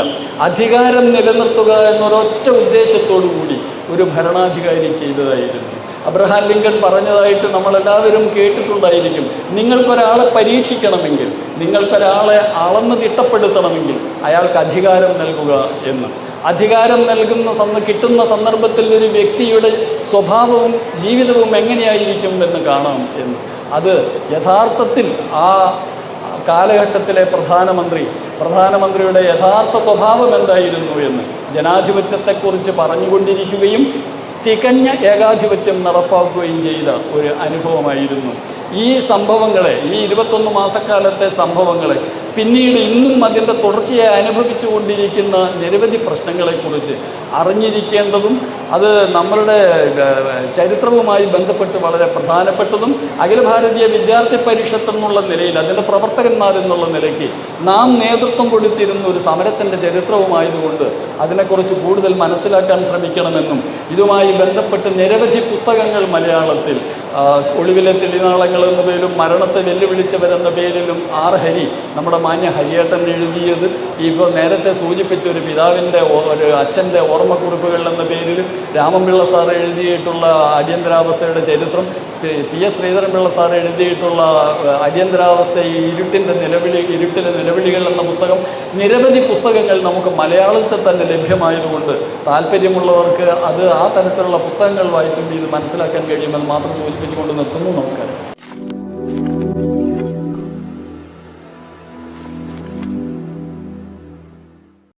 അധികാരം നിലനിർത്തുക എന്നൊരൊറ്റ ഉദ്ദേശത്തോടു കൂടി ഒരു ഭരണാധികാരി ചെയ്തതായിരുന്നു. അബ്രഹാം ലിങ്കൺ പറഞ്ഞതായിട്ട് നമ്മളെല്ലാവരും കേട്ടിട്ടുണ്ടായിരിക്കും, നിങ്ങൾക്കൊരാളെ പരീക്ഷിക്കണമെങ്കിൽ, നിങ്ങൾക്കൊരാളെ അളന്ന് തിട്ടപ്പെടുത്തണമെങ്കിൽ അയാൾക്ക് അധികാരം നൽകുക എന്ന്. അധികാരം കിട്ടുന്ന സന്ദർഭത്തിൽ ഒരു വ്യക്തിയുടെ സ്വഭാവവും ജീവിതവും എങ്ങനെയായിരിക്കും എന്ന് കാണാം എന്ന്. അത് യഥാർത്ഥത്തിൽ ആ കാലഘട്ടത്തിലെ പ്രധാനമന്ത്രിയുടെ യഥാർത്ഥ സ്വഭാവം എന്തായിരുന്നു എന്ന് ജനാധിപത്യത്തെക്കുറിച്ച് പറഞ്ഞുകൊണ്ടിരിക്കുകയും തികഞ്ഞ ഏകാധിപത്യം നടപ്പാക്കുകയും ചെയ്ത ഒരു അനുഭവമായിരുന്നു. ഈ സംഭവങ്ങളെ, ഈ 21 മാസക്കാലത്തെ സംഭവങ്ങളെ, പിന്നീട് ഇന്നും അതിൻ്റെ തുടർച്ചയായി അനുഭവിച്ചു കൊണ്ടിരിക്കുന്ന നിരവധി പ്രശ്നങ്ങളെക്കുറിച്ച് അറിഞ്ഞിരിക്കേണ്ടതും അത് നമ്മളുടെ ചരിത്രവുമായി ബന്ധപ്പെട്ട് വളരെ പ്രധാനപ്പെട്ടതും അഖില ഭാരതീയ വിദ്യാർത്ഥി പരിഷത്ത് എന്നുള്ള നിലയിൽ, അതിൻ്റെ പ്രവർത്തകന്മാരെന്നുള്ള നിലയ്ക്ക് നാം നേതൃത്വം കൊടുത്തിരുന്ന ഒരു സമരത്തിൻ്റെ ചരിത്രവുമായതുകൊണ്ട് അതിനെക്കുറിച്ച് കൂടുതൽ മനസ്സിലാക്കാൻ ശ്രമിക്കണമെന്നും, ഇതുമായി ബന്ധപ്പെട്ട് നിരവധി പുസ്തകങ്ങൾ മലയാളത്തിൽ ഒളിവിലെ തെളിനാളങ്ങൾ എന്ന പേരിലും മരണത്തെ വെല്ലുവിളിച്ചവരെന്ന പേരിലും R. ഹരി, നമ്മുടെ മാന്യ ഹരിയേട്ടൻ എഴുതിയത്, ഇപ്പോൾ നേരത്തെ സൂചിപ്പിച്ച ഒരു പിതാവിൻ്റെ അച്ഛൻ്റെ ഓർമ്മക്കുറിപ്പുകൾ എന്ന പേരിൽ രാമൻപിള്ള സാർ എഴുതിയിട്ടുള്ള അടിയന്തരാവസ്ഥയുടെ ചരിത്രം, PS ശ്രീധരൻപിള്ള സാർ എഴുതിയിട്ടുള്ള അടിയന്തരാവസ്ഥ ഇരുട്ടിലെ നിലവിളികൾ എന്ന പുസ്തകം, നിരവധി പുസ്തകങ്ങൾ നമുക്ക് മലയാളത്തിൽ തന്നെ ലഭ്യമായതുകൊണ്ട് താല്പര്യമുള്ളവർക്ക് അത് ആ തരത്തിലുള്ള പുസ്തകങ്ങൾ വായിച്ചുകൊണ്ട് ഇത് മനസ്സിലാക്കാൻ കഴിയുമെന്ന് മാത്രം സൂചിപ്പിച്ചുകൊണ്ട് നിർത്തുന്നു. നമസ്കാരം.